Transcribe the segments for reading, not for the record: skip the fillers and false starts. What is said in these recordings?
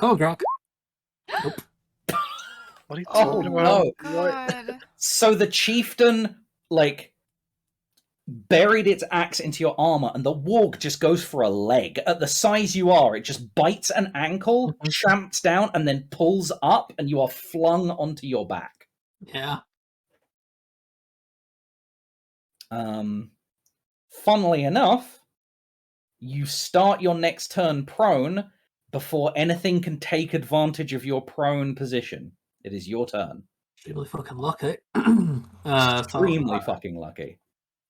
Come on, Grok. Nope. What are you Oh, talking about? no. God. So the chieftain, like, buried its axe into your armor, and the warg just goes for a leg. At the size you are, it just bites an ankle, champs down, and then pulls up, and you are flung onto your back. Yeah. Funnily enough, you start your next turn prone before anything can take advantage of your prone position. It is your turn. Extremely fucking lucky. Extremely fucking lucky.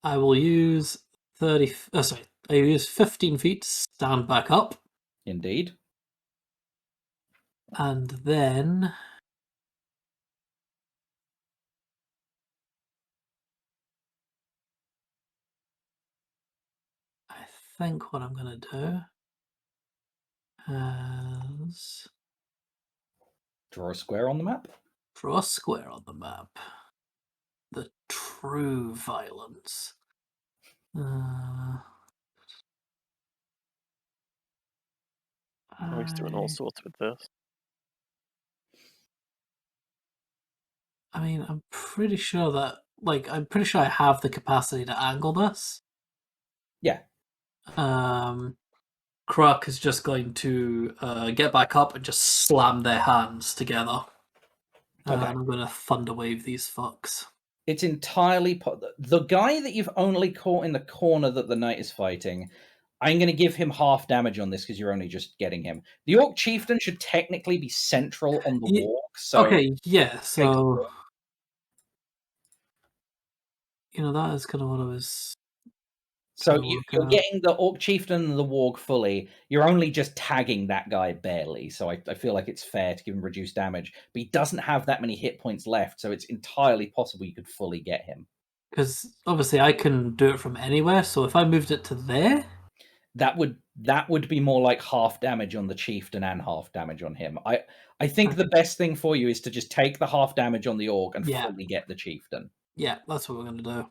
I will use 30. Sorry, I will use 15 feet to stand back up, Indeed. and then I think what I'm gonna do is Draw a square on the map. draw a square on the map. The true violence. He's doing all sorts with this. I mean, I'm pretty sure that, I'm pretty sure I have the capacity to angle this. Yeah. Kruk is just going to get back up and just slam their hands together. Okay. And I'm going to thunder wave these fucks. It's entirely... The guy that you've only caught in the corner that the knight is fighting, I'm going to give him half damage on this because you're only just getting him. The Orc Chieftain should technically be central on the walk. So okay, yeah, so... You know, that is kind of what I was... So you're getting the Orc Chieftain and the warg fully. You're only just tagging that guy barely. So I feel like it's fair to give him reduced damage. But he doesn't have that many hit points left, so it's entirely possible you could fully get him. Because obviously I can do it from anywhere, so if I moved it to there... That would be more like half damage on the Chieftain and half damage on him. I think the best thing for you is to just take the half damage on the Orc and fully get the Chieftain. Yeah, that's what we're going to do.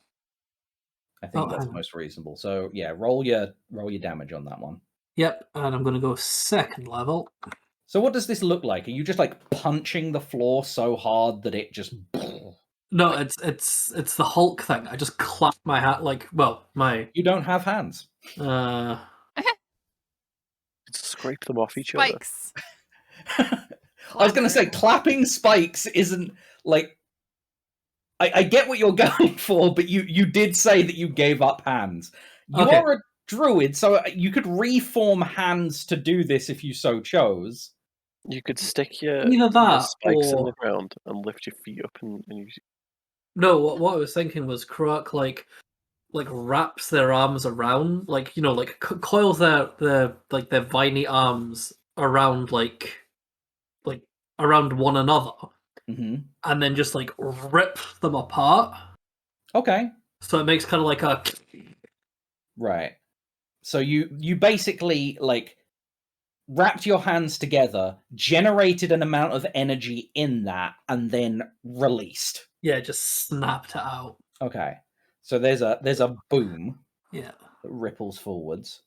I think that's most reasonable. So yeah, roll your damage on that one. Yep, and I'm going to go second level. So what does this look like? Are you just like punching the floor so hard that it just... No, it's the Hulk thing. I just clap my hat You don't have hands. Scrape them off each Spikes. I was going to say, clapping spikes isn't like... I get what you're going for, but you did say that you gave up hands. You are a druid, so you could reform hands to do this if you so chose. You could stick your spikes in the ground and lift your feet up and use... No, what I was thinking was Kruk like wraps their arms around, coils their viney arms around around one another. Mm-hmm. And then just rip them apart. Okay. So it makes kind of like a... Right. So you basically wrapped your hands together, generated an amount of energy in that, and then released. Yeah, just snapped it out. Okay. So there's a boom. Yeah. That ripples forwards.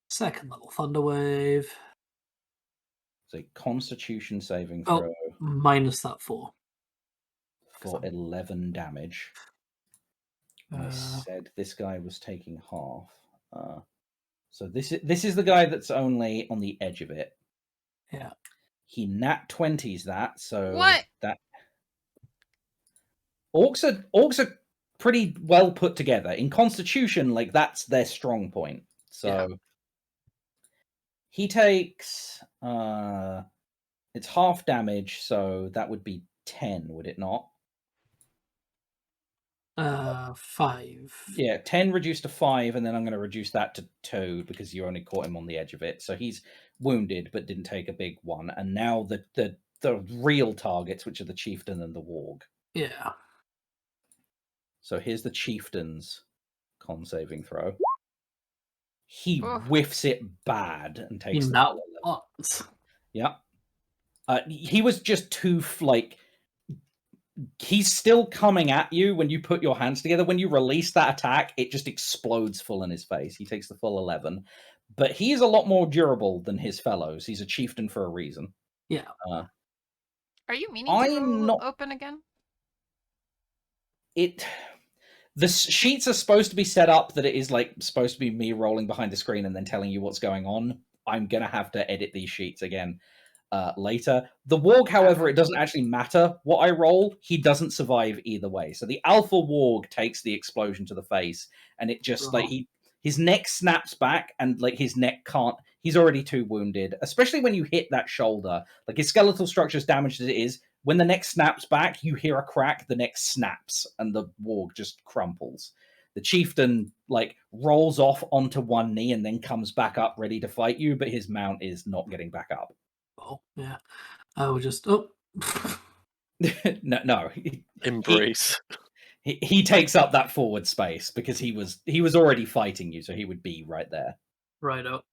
Second level thunder wave. So Constitution saving throw. Minus that 4. For 11 damage. I said this guy was taking half. So this is the guy that's only on the edge of it. Yeah. He nat 20s that, so what? That Orcs are pretty well put together. In Constitution, that's their strong point. So he takes it's half damage, so that would be 10, would it not? 5. Yeah, 10 reduced to 5, and then I'm going to reduce that to 2 because you only caught him on the edge of it. So he's wounded but didn't take a big one. And now the real targets, which are the Chieftain and the Warg. Yeah. So here's the Chieftain's con saving throw. He whiffs it bad and takes that. Yeah. He was just too he's still coming at you when you put your hands together. When you release that attack, it just explodes full in his face. He takes the full 11. But he is a lot more durable than his fellows. He's a chieftain for a reason. Yeah. Are you meaning to roll open again? The sheets are supposed to be set up that it is like supposed to be me rolling behind the screen and then telling you what's going on. I'm gonna have to edit these sheets again later. The warg, however, it doesn't actually matter what I roll. He doesn't survive either way. So the alpha warg takes the explosion to the face, and it just like his neck snaps back, and like his neck can't. He's already too wounded, especially when you hit that shoulder. Like his skeletal structure is damaged as it is. When the neck snaps back, you hear a crack, the neck snaps, and the warg just crumples. The chieftain, like, rolls off onto one knee and then comes back up ready to fight you, but his mount is not getting back up. Oh, yeah. I would just... No. Embrace. He takes up that forward space because he was already fighting you, so he would be right there. Right up.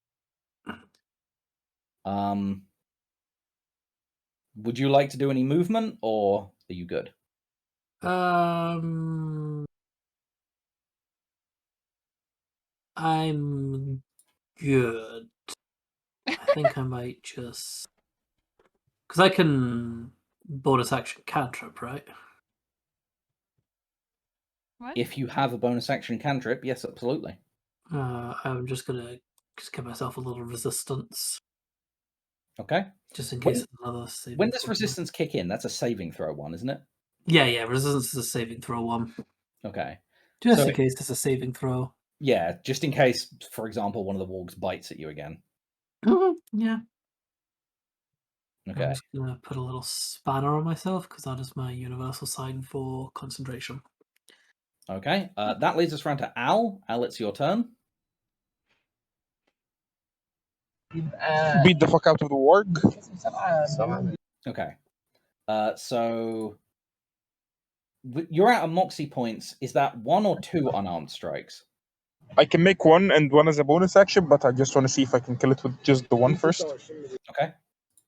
Would you like to do any movement, or are you good? I'm good. I think I might just... Because I can bonus action cantrip, right? What? If you have a bonus action cantrip, yes, absolutely. I'm just going to give myself a little resistance. Okay. Just in case it's another saving When does throw resistance kick in? That's a saving throw one, isn't it? Yeah, resistance is a saving throw one. Okay. Just in case it's a saving throw. Yeah, just in case, for example, one of the wargs bites at you again. Yeah. Okay. I'm just going to put a little spanner on myself, because that is my universal sign for concentration. Okay. That leads us round to Al. Al, it's your turn. Beat the fuck out of the warg. Okay. So you're out of Moxie points. Is that 1 or 2 unarmed strikes? I can make 1 and 1 as a bonus action, but I just want to see if I can kill it with just the 1 first. Okay.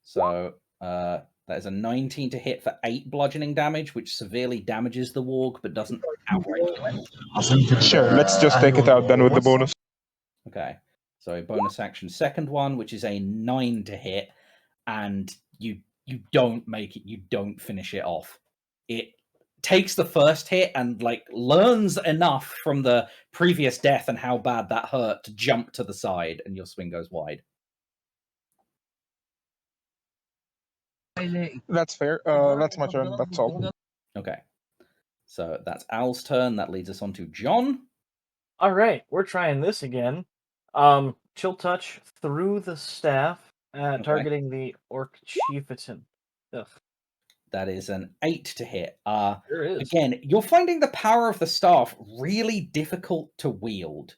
So that is a 19 to hit for 8 bludgeoning damage, which severely damages the warg, but doesn't outright kill it. Sure, let's just take it out then with the bonus. Okay. So bonus action second one, which is a 9 to hit, and you don't make it, you don't finish it off. It takes the first hit and like learns enough from the previous death and how bad that hurt to jump to the side, and your swing goes wide. That's fair. That's my turn. That's all. Okay. So that's Al's turn. That leads us on to John. All right, we're trying this again. Chill touch through the staff, targeting the Orc Chieftain. Ugh. That is an 8 to hit. There is. Again, you're finding the power of the staff really difficult to wield.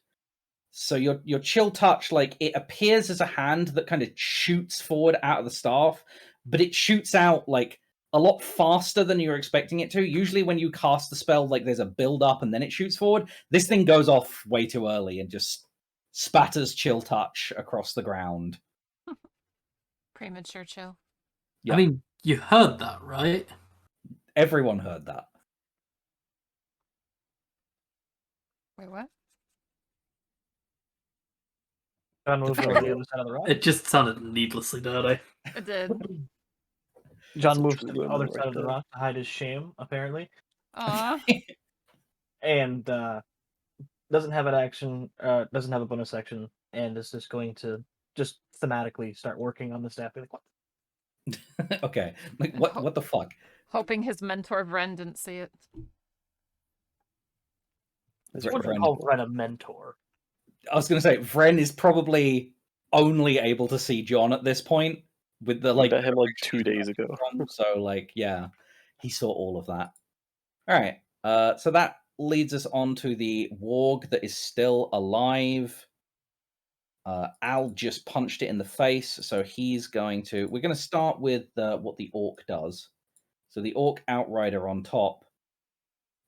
So your chill touch, like, it appears as a hand that kind of shoots forward out of the staff, but it shoots out like a lot faster than you're expecting it to. Usually when you cast the spell, like, there's a build up and then it shoots forward. This thing goes off way too early and just spatters chill touch across the ground. Premature chill. Yep. I mean, you heard that, right? Everyone heard that. Wait, what? John moved over to the other side of the rock. It just sounded needlessly dirty. It did. John moves to the other side of the rock to hide his shame, apparently. Aww. And doesn't have an action, doesn't have a bonus action, and is just going to just thematically start working on the staff. Be like, what? Okay. Like, what the fuck? Hoping his mentor Vren didn't see it. I wouldn't call Vren a mentor. I was going to say, Vren is probably only able to see John at this point. With the like, I met him like 2 days ago. So like, yeah, he saw all of that. All right. So that leads us on to the warg that is still alive. Al just punched it in the face, so he's going to. We're going to start with what the orc does. So the orc outrider on top.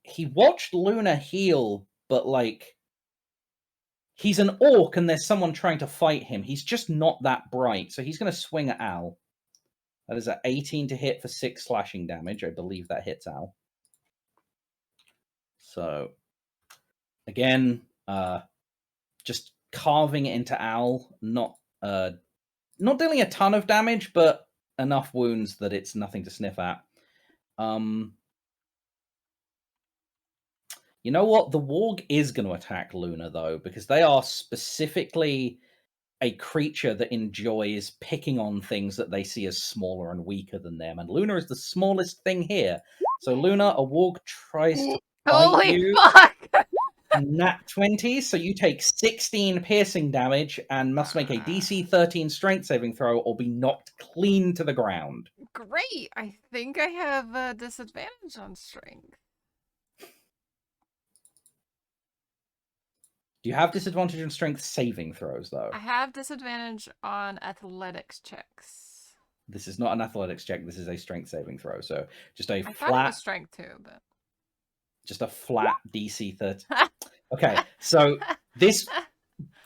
He watched Luna heal, but like, he's an orc and there's someone trying to fight him. He's just not that bright, so he's going to swing at Al. That is an 18 to hit for 6 slashing damage. I believe that hits Al. So, again, just carving it into Al. Not dealing a ton of damage, but enough wounds that it's nothing to sniff at. You know what? The warg is going to attack Luna, though, because they are specifically a creature that enjoys picking on things that they see as smaller and weaker than them. And Luna is the smallest thing here. So, Luna, a warg tries to bite you. Fuck! Nat 20, so you take 16 piercing damage and must make a DC 13 strength saving throw or be knocked clean to the ground. Great! I think I have a disadvantage on strength. Do you have disadvantage on strength saving throws, though? I have disadvantage on athletics checks. This is not an athletics check. This is a strength saving throw. So just a I thought it flat was strength too, but just a flat DC 13. Okay, so this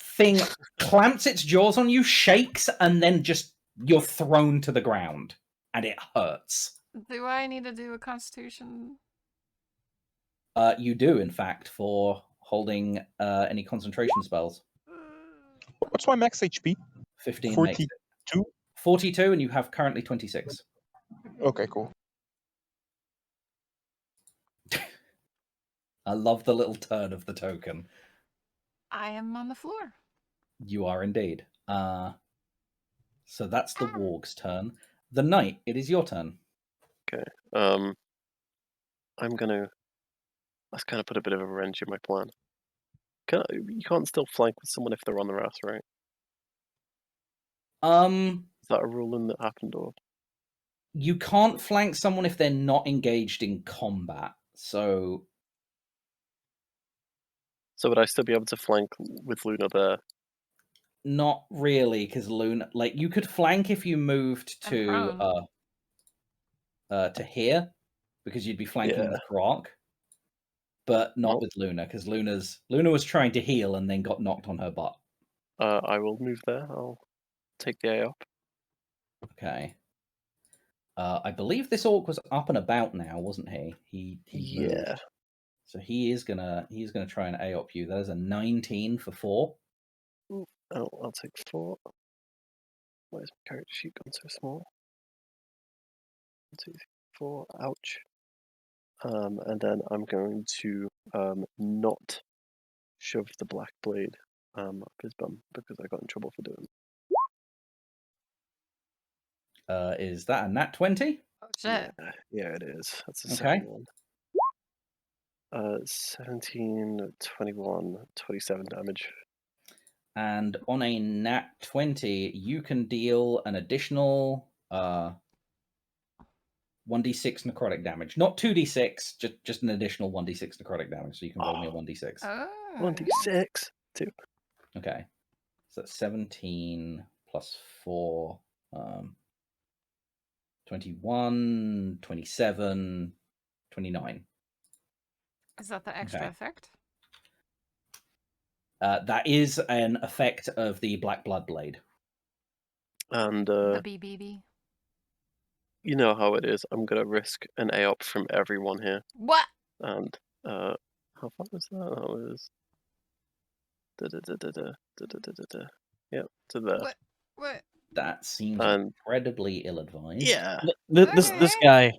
thing clamps its jaws on you, shakes, and then just you're thrown to the ground, and it hurts. do I need to do a Constitution? You do, in fact, for holding any concentration spells. What's my max HP? 15. 42. 42, and you have currently 26. Okay, cool. I love the little turn of the token. I am on the floor. You are indeed. So that's the warg's turn. The knight, it is your turn. Okay. Let's kind of put a bit of a wrench in my plan. You can't still flank with someone if they're on their ass, right? Is that a ruling that happened, or? You can't flank someone if they're not engaged in combat. So would I still be able to flank with Luna there? Not really, because Luna, like, you could flank if you moved to here, because you'd be flanking the Croc, but not with Luna, because Luna was trying to heal and then got knocked on her butt. I will move there. I'll take the A up. Okay. I believe this orc was up and about now, wasn't he? He moved. So he's gonna try and A up you. That is a 19 for 4. Oh, I'll take 4. Why is my character sheet gone so small? 1, 2, 3, 4. Ouch. And then I'm going to not shove the black blade up his bum because I got in trouble for doing it. Is that a nat 20? Oh shit. Yeah, it is. That's a Okay. second one. 17, 21, 27 damage. And on a nat 20, you can deal an additional 1d6 necrotic damage. Not 2d6, just an additional 1d6 necrotic damage. So you can roll me a 1d6. Oh. 1d6. 2. Okay. So that's 17 plus 4. 21, 27, 29. Is that the extra effect? That is an effect of the Black Blood Blade. And the BBB. You know how it is. I'm gonna risk an A-up from everyone here. What? And how far was that? That was Yep, to there. What? That seems incredibly ill-advised. Yeah. This guy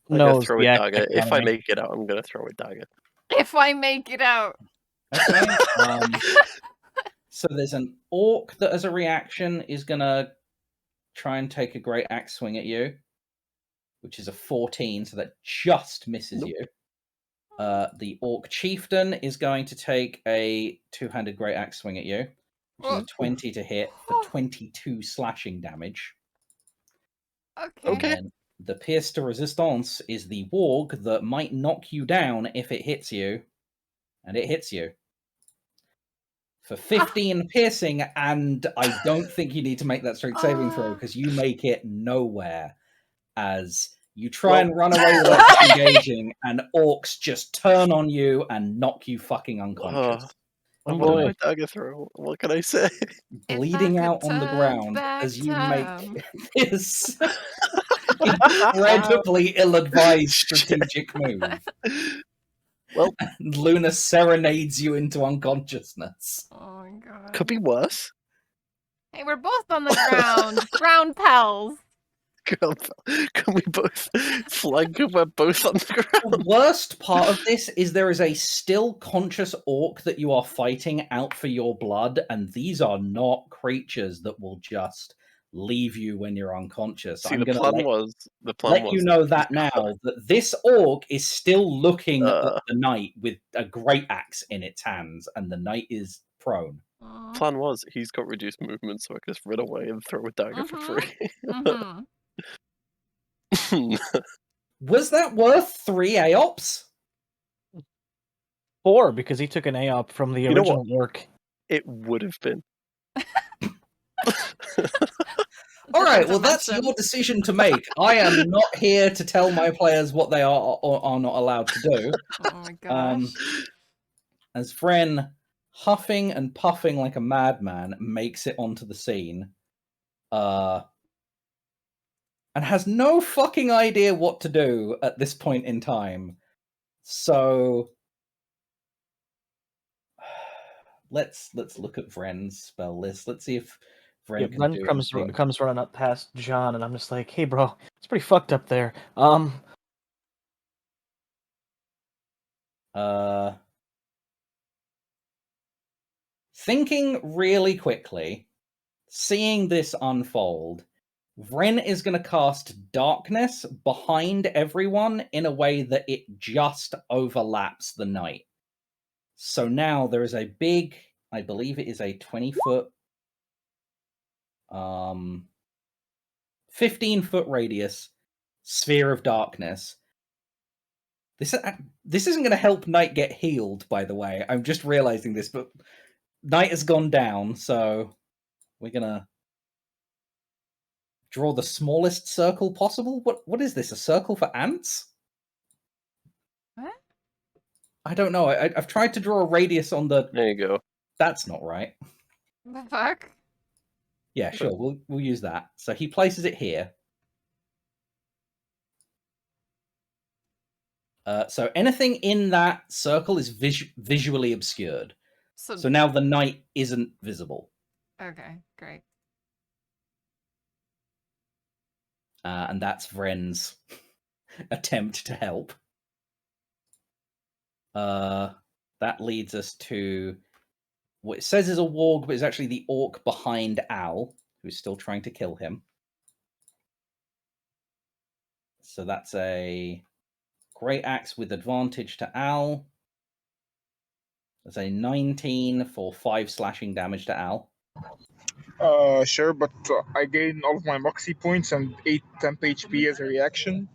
knows throw the a dagger. If I make it out, I'm gonna throw a dagger. If I make it out. Okay. So there's an orc that, as a reaction, is gonna try and take a great axe swing at you, which is a 14, so that just misses you. The Orc Chieftain is going to take a two-handed great axe swing at you, which is a 20 to hit for 22 slashing damage. Okay. And then the Pierce de Resistance is the warg that might knock you down if it hits you, and it hits you. For 15 piercing, and I don't think you need to make that strength saving throw, because you make it nowhere, as you try and run away without engaging, and orcs just turn on you and knock you fucking unconscious. I'm going to dagger throw. What can I say? Bleeding out on the ground as you make this incredibly ill-advised strategic move. Well, Luna serenades you into unconsciousness. Oh my god. Could be worse. Hey, we're both on the ground. Ground pals. Can we both flank if we're both on the ground? The worst part of this is there is a still conscious orc that you are fighting out for your blood, and these are not creatures that will just leave you when you're unconscious. See, I'm the going plan to was let you know that now, that this orc is still looking at the knight with a great axe in its hands, and the knight is prone. Plan was he's got reduced movement, so I can just run away and throw a dagger for free. Was that worth 3 AOPs? 4, because he took an AOP from the original orc. It would have been. All right, well, that's your decision to make. I am not here to tell my players what they are or are not allowed to do. Oh my gosh. As Vren, huffing and puffing like a madman, makes it onto the scene, and has no fucking idea what to do at this point in time. So let's look at Vren's spell list. Let's see if Vren can do anything. comes running up past John, and I'm just like, "Hey, bro, it's pretty fucked up there." Thinking really quickly, seeing this unfold, Vren is going to cast Darkness behind everyone in a way that it just overlaps the night. So now there is a big, I believe it is a 20-foot, 15-foot radius sphere of darkness. This isn't going to help Knight get healed, by the way. I'm just realizing this, but Knight has gone down, so we're going to draw the smallest circle possible. What is this? A circle for ants? What? I don't know. I've tried to draw a radius on the... There you go. That's not right. The fuck? Yeah, sure. We'll use that. So he places it here. So anything in that circle is visually obscured. So now the knight isn't visible. Okay, great. And that's Vren's attempt to help. That leads us to what it says is a warg, but it's actually the orc behind Al, who's still trying to kill him. So that's a great axe with advantage to Al. That's a 19 for 5 slashing damage to Al. Sure, but I gain all of my Moxie points and 8 temp HP as a reaction.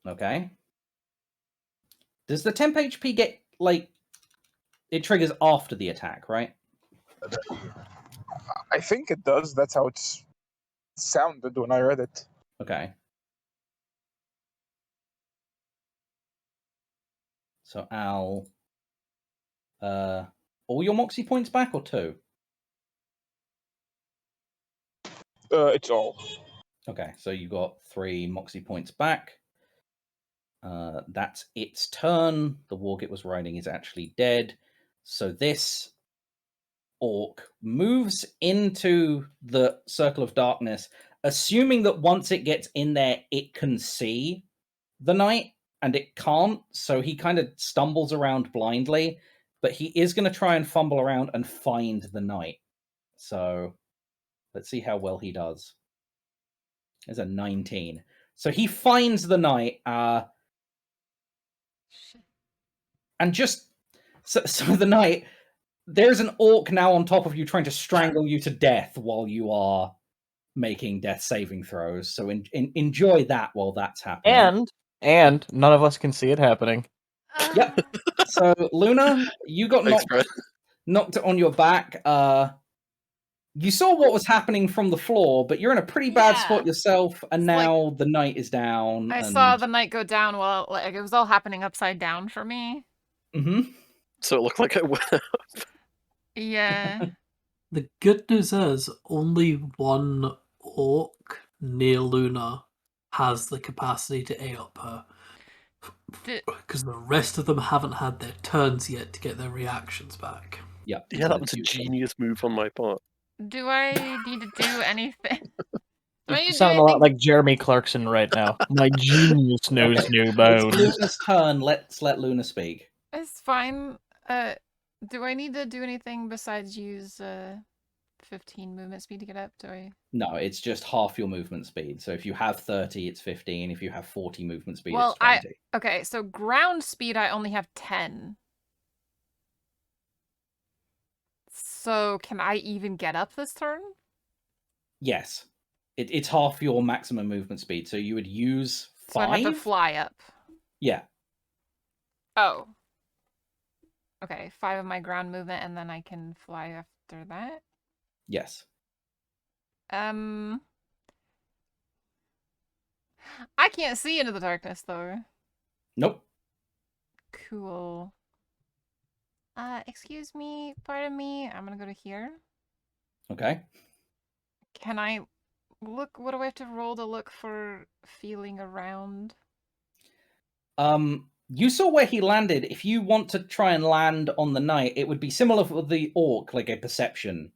Okay. Does the temp HP get, like, it triggers after the attack, right? I think it does. That's how it sounded when I read it. Okay. So Al, all your Moxie points back or 2? It's all. Okay, so you got 3 Moxie points back. That's its turn. The warg it was riding is actually dead. So this orc moves into the circle of darkness, assuming that once it gets in there, it can see the knight, and it can't. So he kind of stumbles around blindly, but he is going to try and fumble around and find the knight. So let's see how well he does. There's a 19. So he finds the knight, and just so the knight, there's an orc now on top of you trying to strangle you to death while you are making death saving throws. So enjoy that while that's happening. And none of us can see it happening. Yep. So Luna, you got knocked on your back. You saw what was happening from the floor, but you're in a pretty bad spot yourself, and now the knight is down. I saw the knight go down while it was all happening upside down for me. Mm-hmm. So it looked like I went up. Yeah. The good news is only one orc near Luna has the capacity to A-up her. Because the rest of them haven't had their turns yet to get their reactions back. Yep. Yeah, that was a genius move on my part. Do I need to do anything? You sound a lot like Jeremy Clarkson right now. My genius knows no bounds. It's Luna's turn. Let's let Luna speak. It's fine. Do I need to do anything besides use 15 movement speed to get up? Do I? No, it's just half your movement speed. So if you have 30, it's 15. If you have 40 movement speed, Well, it's 20. Okay, so ground speed I only have 10. So can I even get up this turn? Yes. It's half your maximum movement speed. So you would use 5? So I'd have to fly up. Yeah. Oh. Okay, 5 of my ground movement, and then I can fly after that? Yes. I can't see into the darkness, though. Nope. Cool. Excuse me, pardon me. I'm gonna go to here. Okay. Can I look? What do I have to roll to look for feeling around? You saw where he landed. If you want to try and land on the knight, it would be similar for the orc, like a perception.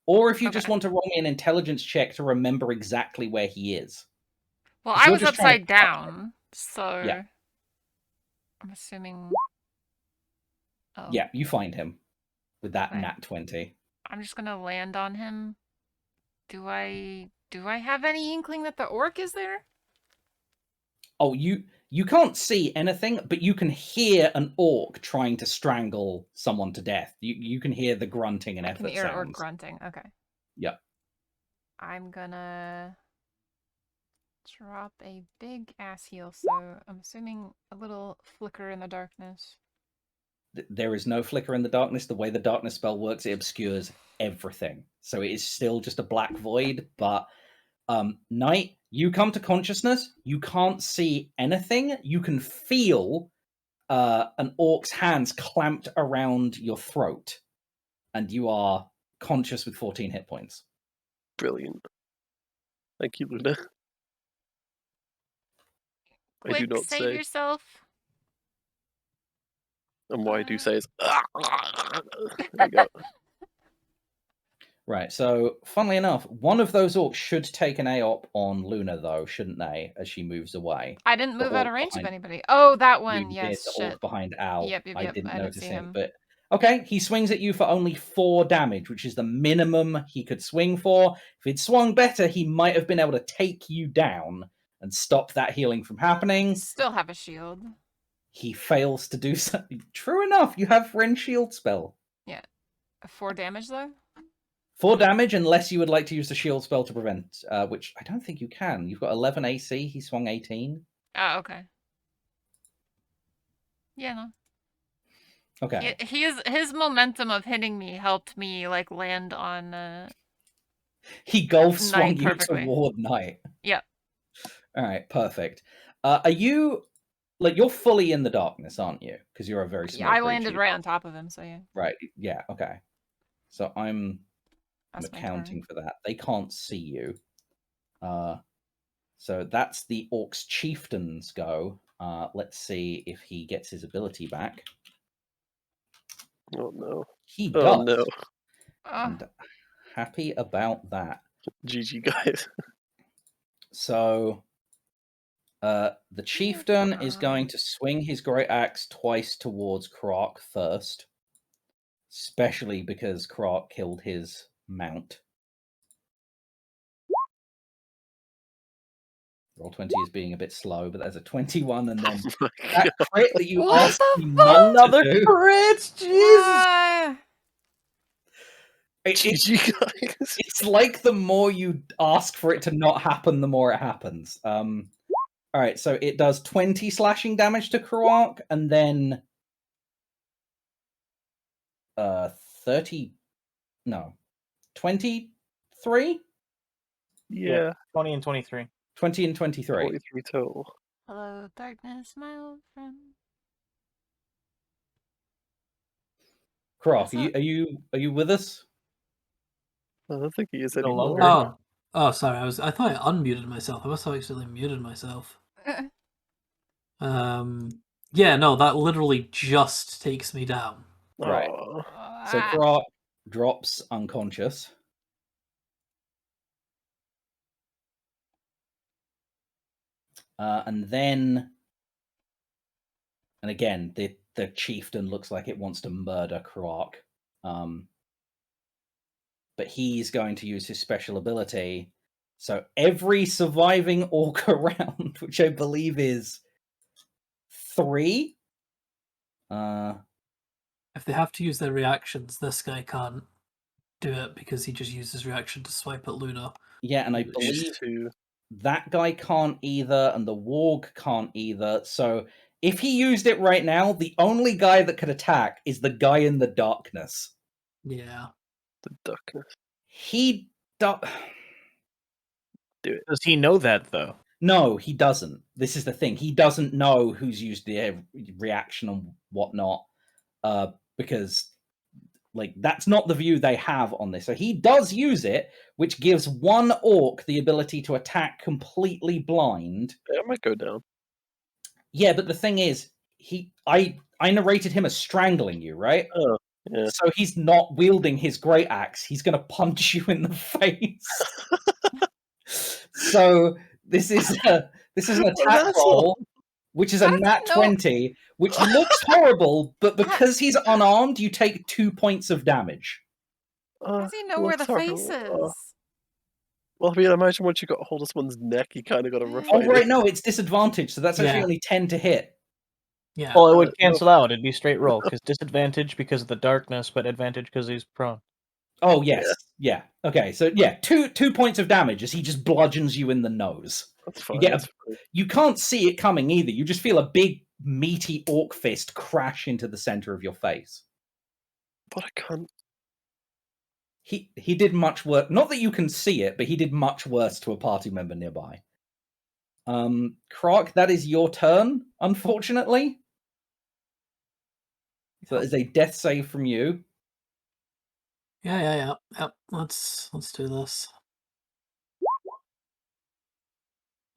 Or if you just want to roll me an intelligence check to remember exactly where he is. Well, I was upside down, so yeah. I'm assuming. Oh. Yeah, you find him with that nat 20. I'm just gonna land on him. Do I have any inkling that the orc is there? Oh, you can't see anything, but you can hear an orc trying to strangle someone to death. You can hear the grunting and effort sounds. I can hear orc grunting. Okay. Yep. I'm gonna drop a big ass heal, so I'm assuming a little flicker in the darkness. There is no flicker in the darkness. The way the darkness spell works, it obscures everything. So it is still just a black void, but Knight, you come to consciousness. You can't see anything. You can feel an orc's hands clamped around your throat, and you are conscious with 14 hit points. Brilliant. Thank you, Luna. Quick, I do not save yourself. And what I do say is, there you go. Right, so funnily enough, one of those orcs should take an AOP on Luna, though, shouldn't they, as she moves away? I didn't move out of range of anybody. Oh, that one, yes, the orc behind Al. Yep, I didn't notice see him. But okay, he swings at you for only 4 damage, which is the minimum he could swing for. If he'd swung better, he might have been able to take you down and stop that healing from happening. Still have a shield. He fails to do something. True enough, you have Ren Shield spell. Yeah. 4 damage, though? 4 damage, unless you would like to use the shield spell to prevent, which I don't think you can. You've got 11 AC, he swung 18. Oh, okay. Yeah, no. Okay. His momentum of hitting me helped me, like, land on... He golf swung you toward Knight. Yep. Alright, perfect. Are you... Like, you're fully in the darkness, aren't you? Because you're a very small I landed right on top of him, so yeah. Right, yeah, okay. So I'm accounting for that. They can't see you. So that's the Orc's Chieftain's go. Let's see if he gets his ability back. Oh, no. He does. Oh, no. And happy about that. GG, guys. So... the Chieftain is going to swing his great axe twice towards Croc first, especially because Croc killed his mount. Roll 20 is being a bit slow, but there's a 21, and then that crit that you asked me not to do. Crit! Jesus! It's like the more you ask for it to not happen, the more it happens. All right, so it does 20 slashing damage to Kroark, and then 23? Yeah. 20 and 23. 20 and 23. 43 total. Hello, darkness, my old friend. Kroark, are you with us? I don't think he is anymore. Oh, sorry. I thought I unmuted myself. I must have accidentally muted myself. Yeah, no, that literally just takes me down. Right. So Kroark drops unconscious. And then, and again, the chieftain looks like it wants to murder Kroark. But he's going to use his special ability. So every surviving orc around, which I believe is 3. If they have to use their reactions, this guy can't do it because he just used his reaction to swipe at Luna. Yeah, and I believe that guy can't either, and the warg can't either. So if he used it right now, the only guy that could attack is the guy in the darkness. Yeah. The darkness. He do it. Does he know that, though? No, he doesn't. This is the thing. He doesn't know who's used the reaction and whatnot, because like that's not the view they have on this. So he does use it, which gives one orc the ability to attack completely blind. It might go down. Yeah, but the thing is, I narrated him as strangling you, right? Oh, yeah. So he's not wielding his great axe. He's going to punch you in the face. So this is an attack roll, which is a nat 20, which looks horrible, but because he's unarmed, you take 2 points of damage. How does he know where the face is? Well, I mean, imagine once you got a hold of someone's neck, you kind of got to refine Oh, right, no, it's disadvantage, so that's actually Yeah. only 10 to hit. Yeah. Well, it would cancel out. It'd be straight roll, because disadvantage because of the darkness, but advantage because he's prone. Oh, yes. Yeah. Okay, so yeah, 2 points of damage as he just bludgeons you in the nose. That's fine. You can't see it coming either. You just feel a big, meaty orc fist crash into the center of your face. But I can't. He did much worse. Not that you can see it, but he did much worse to a party member nearby. Kroark, that is your turn, unfortunately. So that is a death save from you. Yeah. Let's do this.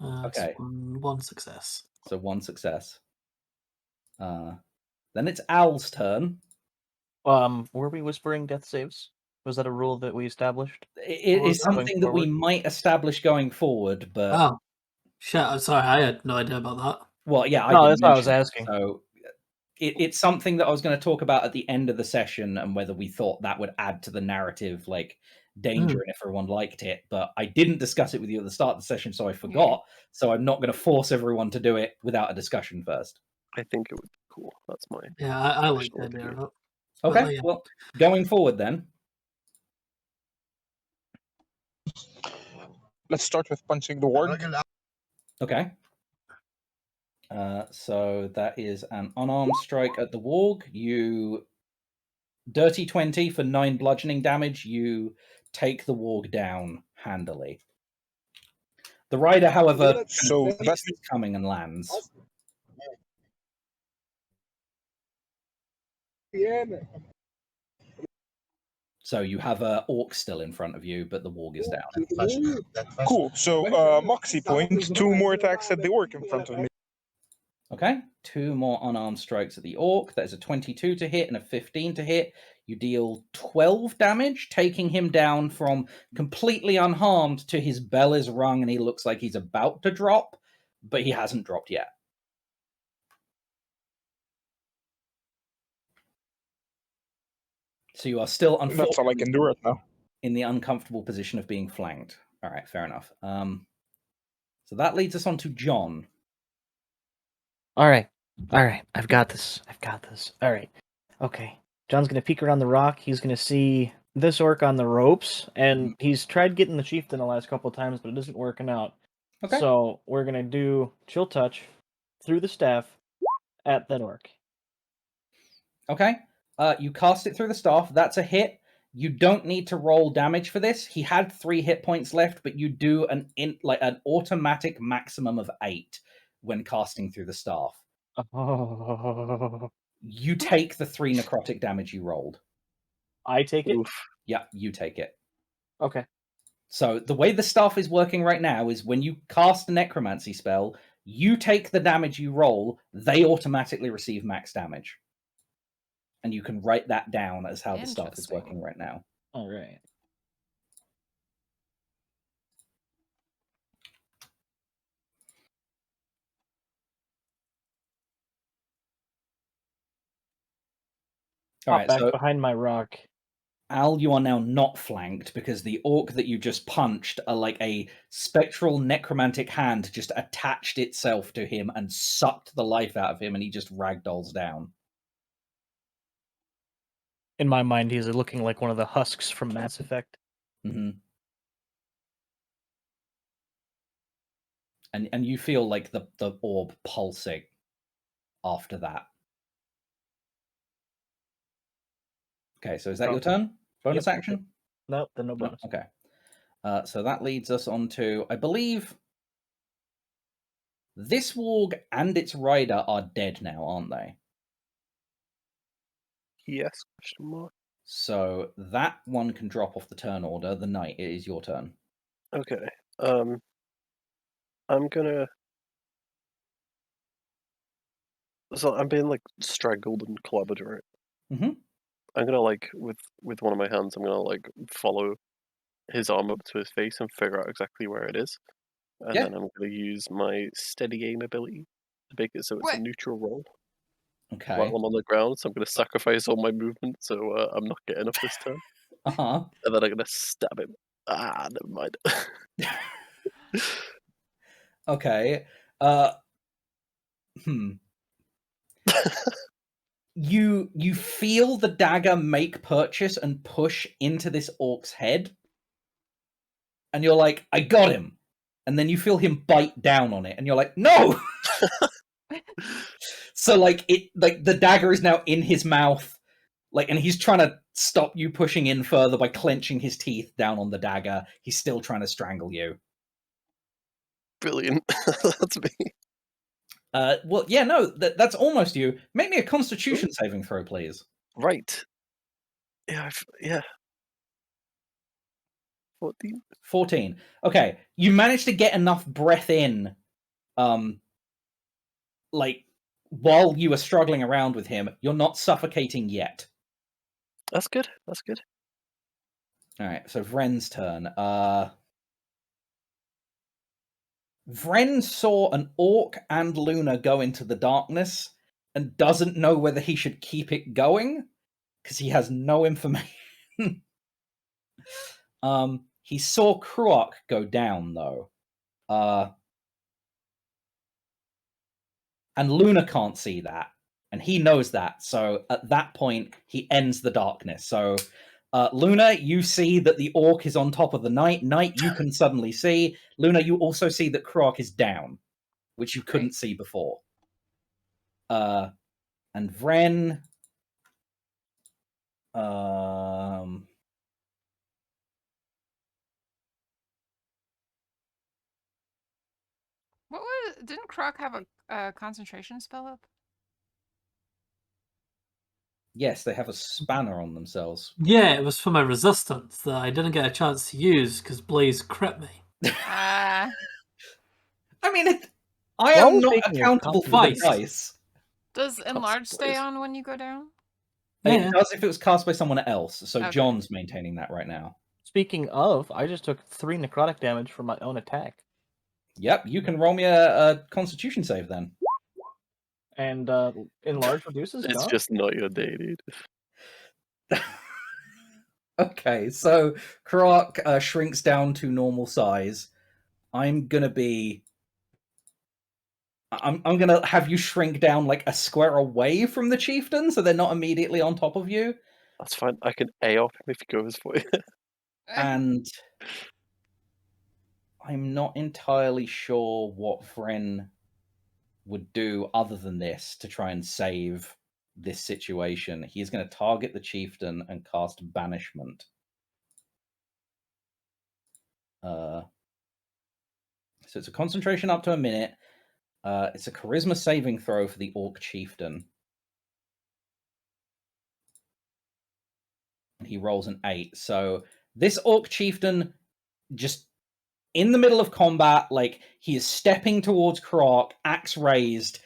Okay. One success. So 1 success. Then it's Al's turn. Were we whispering death saves? Was that a rule that we established? It is something that we might establish going forward, but... Oh, shit, I'm sorry, I had no idea about that. Well, yeah, that's what I was asking. So it's something that I was going to talk about at the end of the session, and whether we thought that would add to the narrative, like danger, and if everyone liked it. But I didn't discuss it with you at the start of the session, so I forgot. So I'm not going to force everyone to do it without a discussion first. I think it would be cool. That's my... Yeah, I like the idea of it. Okay, well, going forward then. Let's start with punching the warg. Okay. So that is an unarmed strike at the warg. You dirty 20 for 9 bludgeoning damage. You take the warg down handily. The rider, however, so that's coming and lands. So you have a orc still in front of you, but the warg is down. Cool. So Moxie point, 2 more attacks at the orc in front of me. Okay, 2 more unarmed strikes at the orc. That is a 22 to hit and a 15 to hit. You deal 12 damage, taking him down from completely unharmed to his bell is rung and he looks like he's about to drop, but he hasn't dropped yet. So you are still, unfortunately, that's all I can do right now, in the uncomfortable position of being flanked. All right, fair enough. So that leads us on to John. All right. I've got this. All right. Okay. John's going to peek around the rock. He's going to see this orc on the ropes, and he's tried getting the chieftain the last couple of times, but it isn't working out. Okay. So we're going to do chill touch through the staff at that orc. Okay. You cast it through the staff. That's a hit. You don't need to roll damage for this. He had 3 hit points left, but you do an automatic maximum of 8 when casting through the staff. Oh. You take the 3 necrotic damage you rolled. I take it? Yeah, you take it. Okay. So the way the staff is working right now is when you cast a necromancy spell, you take the damage you roll, they automatically receive max damage. And you can write that down as how the staff is working right now. All right. Hop back behind my rock. Al, you are now not flanked because the orc that you just punched are like a spectral necromantic hand just attached itself to him and sucked the life out of him, and he just ragdolls down. In my mind, he's looking like one of the husks from Mass Effect. Mm-hmm. And you feel like the orb pulsing after that. Okay, so is that your turn? Bonus action? No, then no bonus. Okay. So that leads us on to, I believe, this warg and its rider are dead now, aren't they? Yes, question mark. So that one can drop off the turn order. The knight, it is your turn. Okay. I'm gonna. So I'm being like strangled and clubbed, right? Mm-hmm. I'm gonna like with one of my hands. I'm gonna like follow his arm up to his face and figure out exactly where it is, and then I'm gonna use my steady aim ability to make it so it's a neutral roll. Okay. While I'm on the ground, so I'm gonna sacrifice all my movement, so I'm not getting up this turn. Uh-huh. And then I'm gonna stab him. Ah, never mind. Okay. You feel the dagger make purchase and push into this orc's head, and you're like, I got him. And then you feel him bite down on it, and you're like, no. So like the dagger is now in his mouth, like, and he's trying to stop you pushing in further by clenching his teeth down on the dagger. He's still trying to strangle you. Brilliant. That's me. Well, yeah, no, that's almost you. Make me a Constitution saving throw, please. Right. Yeah. 14. 14. Okay, you managed to get enough breath in, like, while you were struggling around with him. You're not suffocating yet. That's good. That's good. All right, so Vren's turn. Vren saw an orc and Luna go into the darkness and doesn't know whether he should keep it going because he has no information. He saw Kruok go down though. And Luna can't see that, and he knows that. So at that point, he ends the darkness. So Luna, you see that the orc is on top of the knight. Knight, you can suddenly see. Luna, you also see that Kruok is down, which you couldn't see before. And Vren... What was? Didn't Croc have a concentration spell up? Yes, they have a spanner on themselves. Yeah, it was for my resistance that I didn't get a chance to use because Blaze crit me. I mean, I am not accountable for the dice. Does enlarge stay on when you go down? It does if it was cast by someone else. So Okay. John's maintaining that right now. Speaking of, I just took 3 necrotic damage from my own attack. Yep, you can roll me a Constitution save then. And enlarge reduces. It's just not your day, dude. Okay, so Kruok shrinks down to normal size. I'm gonna have you shrink down like a square away from the chieftain, so they're not immediately on top of you. That's fine. I can AOP him if he goes for you. And I'm not entirely sure what Vren would do other than this to try and save this situation. He's going to target the chieftain and cast banishment. So it's a concentration up to a minute. It's a charisma saving throw for the Orc Chieftain. He rolls an 8. So this Orc Chieftain, just in the middle of combat, like, he is stepping towards Kruok, axe raised,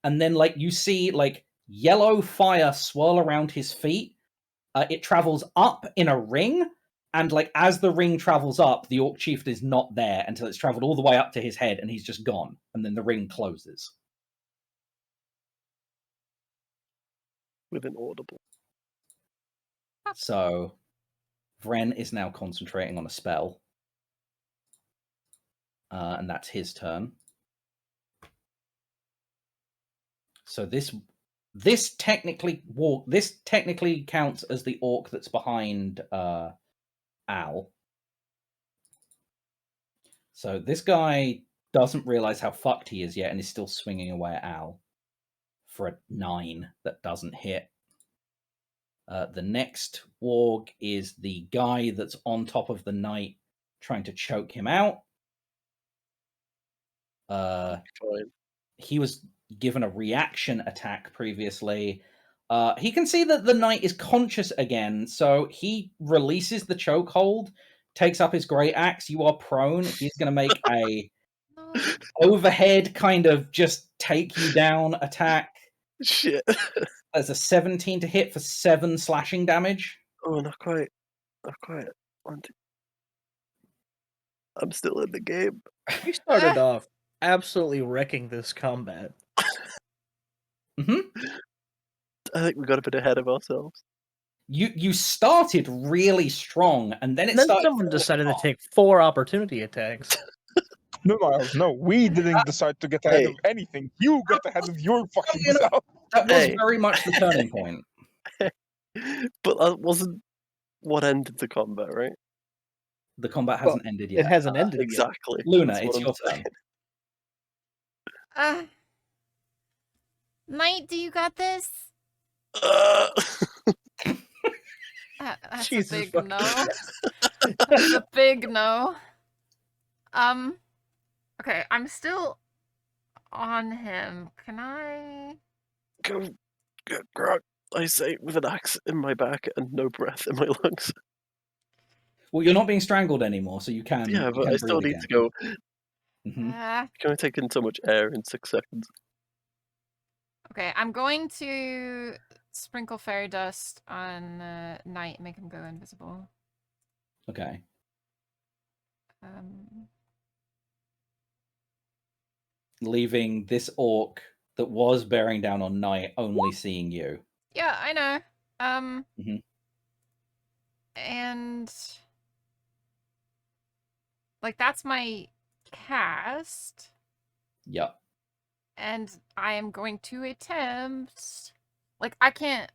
and then, like, you see, like, yellow fire swirl around his feet. It travels up in a ring, and, like, as the ring travels up, the Orc Chieftain is not there until it's traveled all the way up to his head, and he's just gone. And then the ring closes. With an audible. So Vren is now concentrating on a spell. And that's his turn. So this technically counts as the orc that's behind Al. So this guy doesn't realize how fucked he is yet and is still swinging away at Al for a 9 that doesn't hit. The next warg is the guy that's on top of the knight trying to choke him out. He was given a reaction attack previously. He can see that the knight is conscious again, so he releases the chokehold, takes up his great axe. You are prone. He's going to make a overhead kind of just take you down attack. Shit. There's a 17 to hit for 7 slashing damage. Oh, not quite. Not quite. I'm still in the game. We started off absolutely wrecking this combat. Mm-hmm. I think we got a bit ahead of ourselves. You started really strong, and then someone decided to take 4 opportunity attacks. No, Miles, no. We didn't decide to get ahead of anything. You got ahead of your fucking self. That was very much the turning point. But that wasn't what ended the combat, right? The combat hasn't ended yet. It hasn't ended exactly. Yet. Luna, That's it's your turn. Knight, do you got this? That's Jesus a big fucking no. That's a big no. Okay, I'm still on him. Can I... Go, I say, with an axe in my back and no breath in my lungs. Well, you're not being strangled anymore, so you can. Yeah, but can I still breathe need to again. go. Mm-hmm. Can I take in so much air in 6 seconds? Okay, I'm going to sprinkle fairy dust on Knight and make him go invisible. Okay. Leaving this orc that was bearing down on Knight only seeing you. Yeah, I know. Mm-hmm. And like that's my cast. Yep. And I am going to attempt. Like I can't.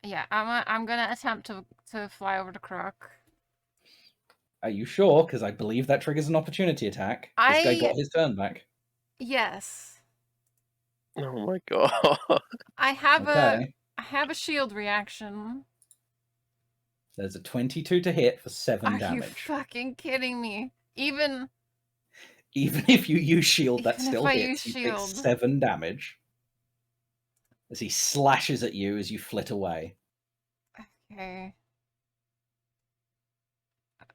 Yeah, I'm gonna attempt to fly over to Croc. Are you sure? Because I believe that triggers an opportunity attack. This guy got his turn back. Yes. Oh my god. I have a shield reaction. There's a 22 to hit for 7 damage. Are you fucking kidding me? Even if you use shield, that still if I hits. use You shield. take 7 damage as he slashes at you as you flit away. Okay.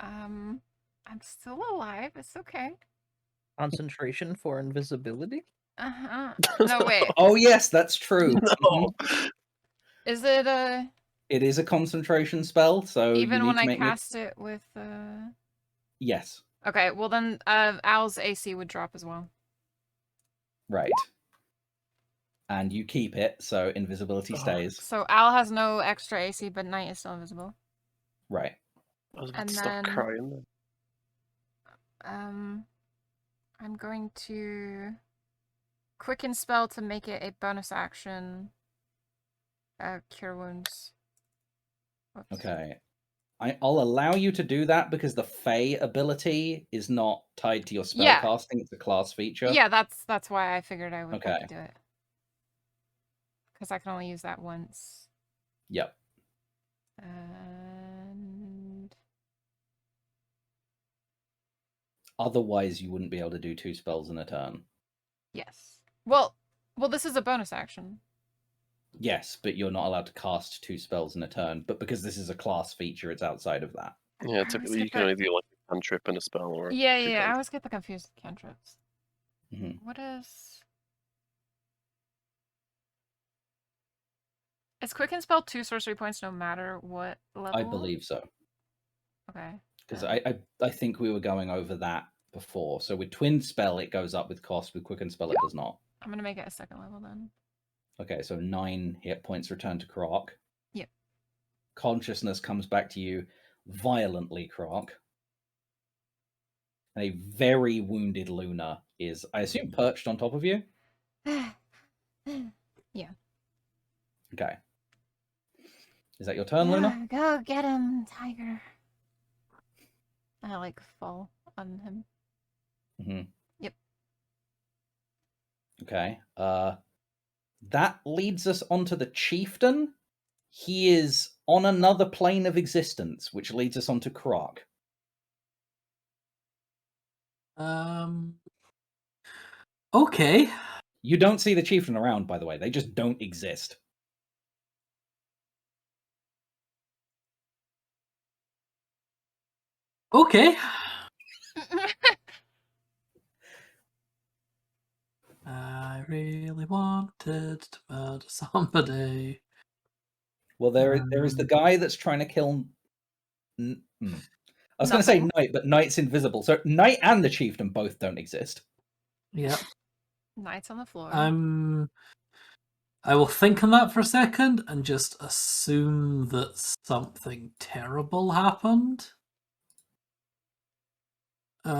I'm still alive. It's okay. Concentration for invisibility? Uh-huh. No, wait. Oh, yes, that's true. No. Is it a... It is a concentration spell, so even you need when to I make cast it with... Yes. Okay, well then Al's AC would drop as well. Right. And you keep it, so invisibility stays. So Al has no extra AC, but Knight is still invisible. Right. I was about to stop crying then. I'm going to quicken spell to make it a bonus action. Cure wounds. Whoops. Okay. I'll allow you to do that because the Fey ability is not tied to your spell casting. It's a class feature. Yeah, that's why I figured I would have Okay. to do it. Because I can only use that once. Yep. And Otherwise, you wouldn't be able to do 2 spells in a turn. yes. Well, this is a bonus action. Yes, but you're not allowed to cast 2 spells in a turn. But because this is a class feature, it's outside of that. Yeah, typically you can only do like a cantrip and a spell or Yeah, I always get the confused with cantrips. Mm-hmm. What is... Is Quicken Spell 2 sorcery points no matter what level? I believe so. Okay. Because I think we were going over that before. So with Twin Spell, it goes up with cost. With Quicken Spell, it does not. I'm going to make it a 2nd level then. Okay, so 9 hit points return to Croc. Yep. consciousness comes back to you violently, Croc. And a very wounded Luna is, I assume, perched on top of you? Yeah. Okay. Is that your turn, Luna? Go get him, Tiger. I like fall on him. Mm-hmm. Yep. Okay. That leads us onto the Chieftain. He is on another plane of existence, which leads us onto Croc. Okay. You don't see the Chieftain around, by the way. They just don't exist. Okay. I really wanted to murder somebody. Well, there is the guy that's trying to kill. I was going to say Knight, but Knight's invisible. So Knight and the Chieftain both don't exist. Yep. Knight's on the floor. I will think on that for a second and just assume that something terrible happened. And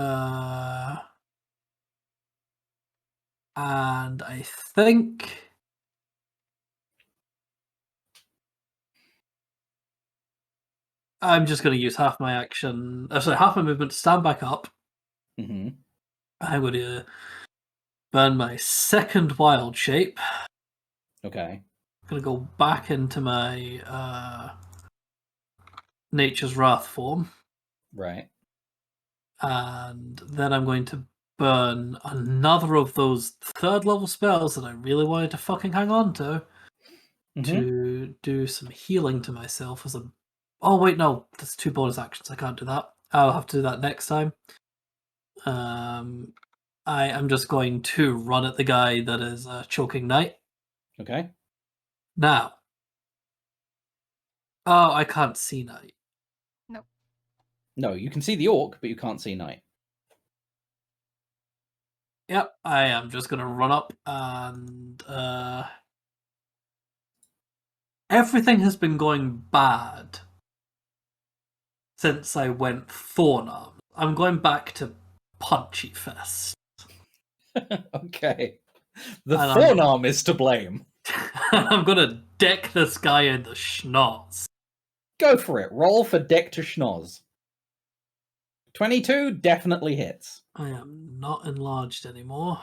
I think I'm just going to use half my action. Half my movement to stand back up. Mm-hmm. I'm going to burn my second wild shape. Okay. I'm going to go back into my Nature's Wrath form. Right. And then I'm going to burn another of those third level spells that I really wanted to fucking hang on to do some healing to myself as a... Oh, wait, no. That's 2 bonus actions. I can't do that. I'll have to do that next time. I am just going to run at the guy that is choking Knight. Okay. Now. Oh, I can't see Knight. Nope. No, you can see the Orc, but you can't see Knight. Yep, I am just going to run up and... Everything has been going bad since I went Thorn Arm. I'm going back to Punchy Fest. Okay. The Thorn Arm is to blame. I'm going to deck this guy in the schnoz. Go for it. Roll for deck to schnoz. 22 definitely hits. I am not enlarged anymore.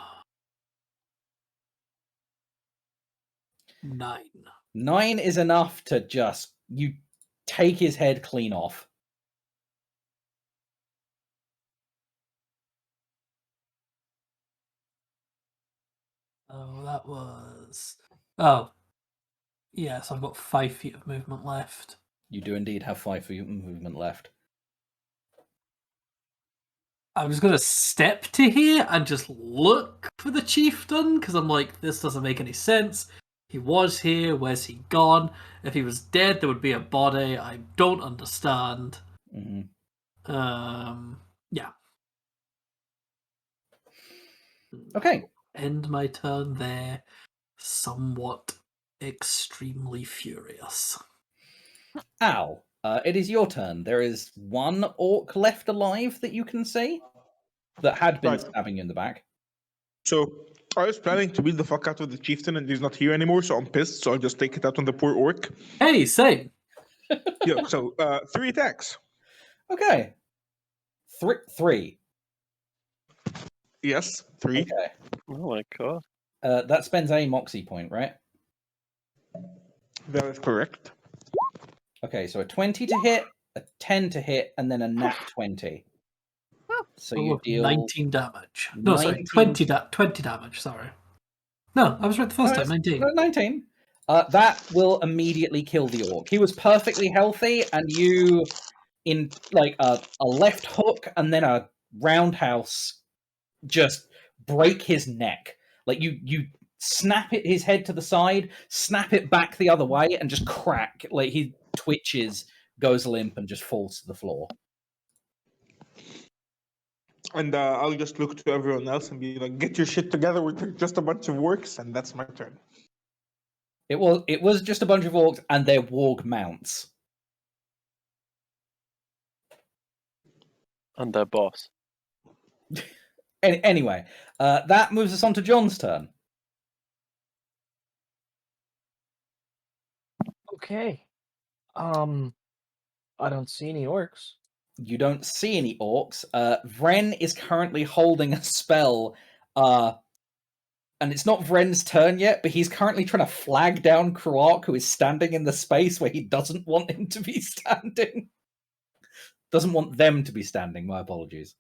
9. 9 is enough to just... You take his head clean off. Oh, that was... Oh. Yes, I've got 5 feet of movement left. You do indeed have 5 feet of movement left. I was going to step to here and just look for the Chieftain, because I'm like, this doesn't make any sense. He was here, where's he gone? If he was dead, there would be a body. I don't understand. Yeah. Okay. End my turn there. Somewhat extremely furious. Al, it is your turn. There is 1 Orc left alive that you can see that had been stabbing you in the back. So I was planning to beat the fuck out of the Chieftain, and he's not here anymore, so I'm pissed. So I'll just take it out on the poor Orc. Hey, same. Yeah. So 3 attacks. Okay. 3. Yes, 3. Okay. Oh my god. That spends a Moxie point, right? That is correct. Okay, so a 20 to hit, a 10 to hit, and then a nat 20. So you deal 19 damage. No, 19... sorry, 20 damage, sorry. No, I was right the first time, 19. 19. That will immediately kill the Orc. He was perfectly healthy, and you, in like a left hook and then a roundhouse, just break his neck. Like you snap his head to the side, snap it back the other way, and just crack. Like he twitches, goes limp, and just falls to the floor. And I'll just look to everyone else and be like, "Get your shit together. We're just a bunch of orcs," and that's my turn. It was just a bunch of orcs and their warg mounts. And their boss. Anyway, that moves us on to John's turn. Okay. I don't see any orcs. You don't see any orcs. Vren is currently holding a spell, and it's not Vren's turn yet, but he's currently trying to flag down Kroark, who is standing in the space where he doesn't want him to be standing. Doesn't want them to be standing, my apologies.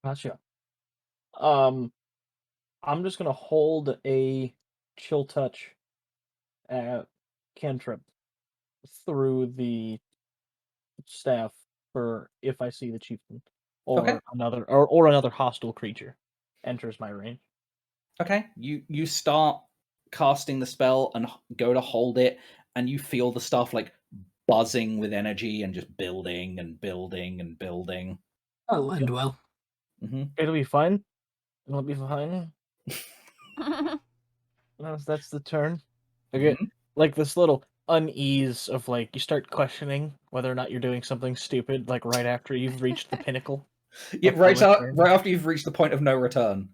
Gotcha. I'm just gonna hold a chill touch cantrip through the staff for if I see the chieftain or Okay. another hostile creature enters my range. Okay, you start casting the spell and go to hold it, and you feel the stuff like buzzing with energy and just building and building and building. That'll end well. Mm-hmm. It'll be fine. It'll be fine. That's the turn. I get like this little unease of like you start questioning whether or not you're doing something stupid, like right after you've reached the pinnacle. Yeah, right after you've reached the point of no return.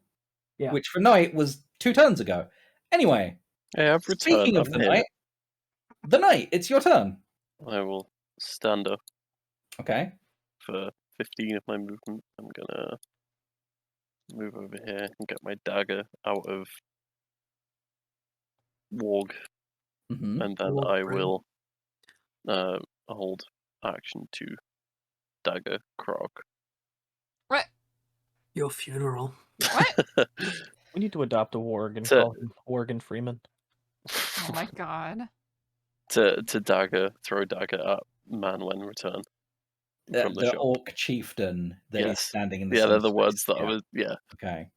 Yeah. Which for Knight was 2 turns ago. Anyway, Hey, I've speaking returned. of the Knight, it's your turn. I will stand up Okay. for 15 of my movement. I'm gonna move over here and get my dagger out of Warg, Mm-hmm. and then Warg I brain. will hold action to dagger Krog. What? Your funeral. What? We need to adopt a warg and To- call him Worgen Freeman. Oh my god. to throw dagger at man when return from the The shop. Orc Chieftain that is Yes. standing in the Yeah, they're the center words space. that I was. Yeah, Okay.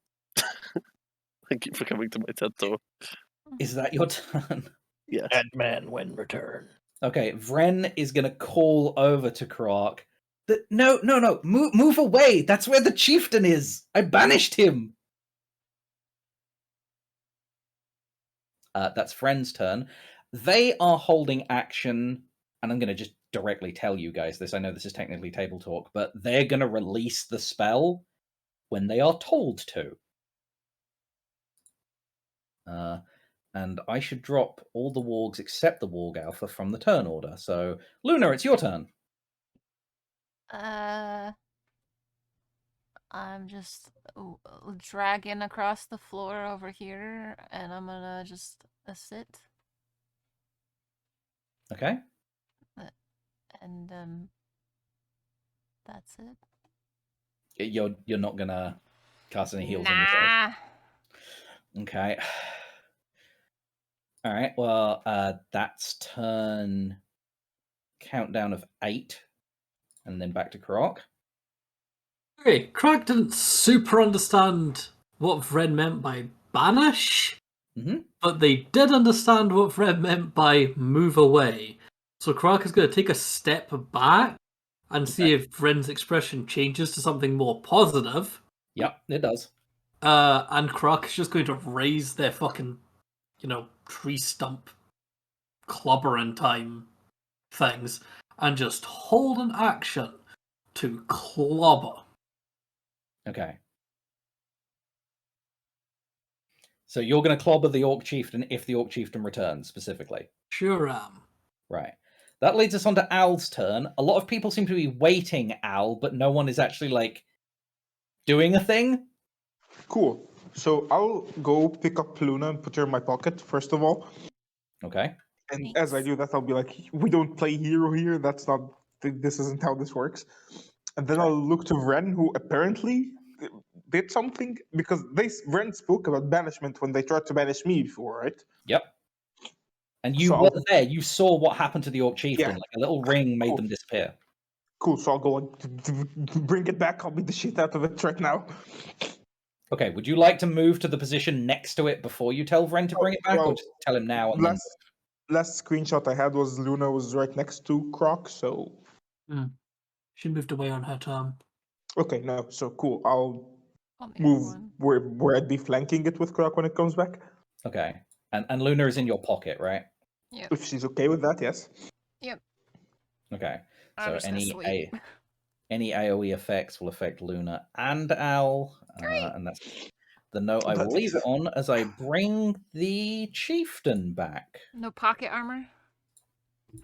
thank you for coming to my TED talk. Is that your turn? Yes. At man when return. Okay, Vren is going to call over to Kroark. No, move away. That's where the chieftain is. I banished him. That's Vren's turn. They are holding action, and I'm going to just directly tell you guys this. I know this is technically table talk, but they're going to release the spell when they are told to. And I should drop all the wargs except the warg alpha from the turn order. So, Luna, it's your turn. I'm just dragging across the floor over here, and I'm gonna just sit. Okay. And that's it. You're not gonna cast any heals on yourself. Nah. Okay. All right. Well, that's turn countdown of 8, and then back to Kroark. Okay, Craig didn't super understand what Vren meant by banish, but they did understand what Vren meant by move away. So Craig is going to take a step back and see if Vren's expression changes to something more positive. Yep, it does. And Craig is just going to raise their fucking, tree stump clobbering time things and just hold an action to clobber. Okay. So you're going to clobber the Orc Chieftain if the Orc Chieftain returns, specifically? Sure am. Right. That leads us on to Al's turn. A lot of people seem to be waiting Al, but no one is actually, doing a thing. Cool. So I'll go pick up Luna and put her in my pocket, first of all. Okay. And Thanks. as I do that, I'll be like, we don't play hero here. This isn't how this works. And then I'll look to Vren, who apparently did something, because Vren spoke about banishment when they tried to banish me before, right? Yep. And you were there. You saw what happened to the Orc Chieftain. Yeah. A little ring made them disappear. Cool, so I'll go bring it back. I'll beat the shit out of it right now. Okay, would you like to move to the position next to it before you tell Vren to bring it back, or just tell him now? And last screenshot I had was Luna was right next to Croc, so... She moved away on her turn. Okay, no, so cool. I'll move where I'd be flanking it with Croc when it comes back. Okay, and Luna is in your pocket, right? Yep. If she's okay with that, yes. Yep. Okay, I'm so just gonna sleep. Any AoE effects will affect Luna and Al. And that's the note I will leave it on as I bring the Chieftain back. No pocket armor?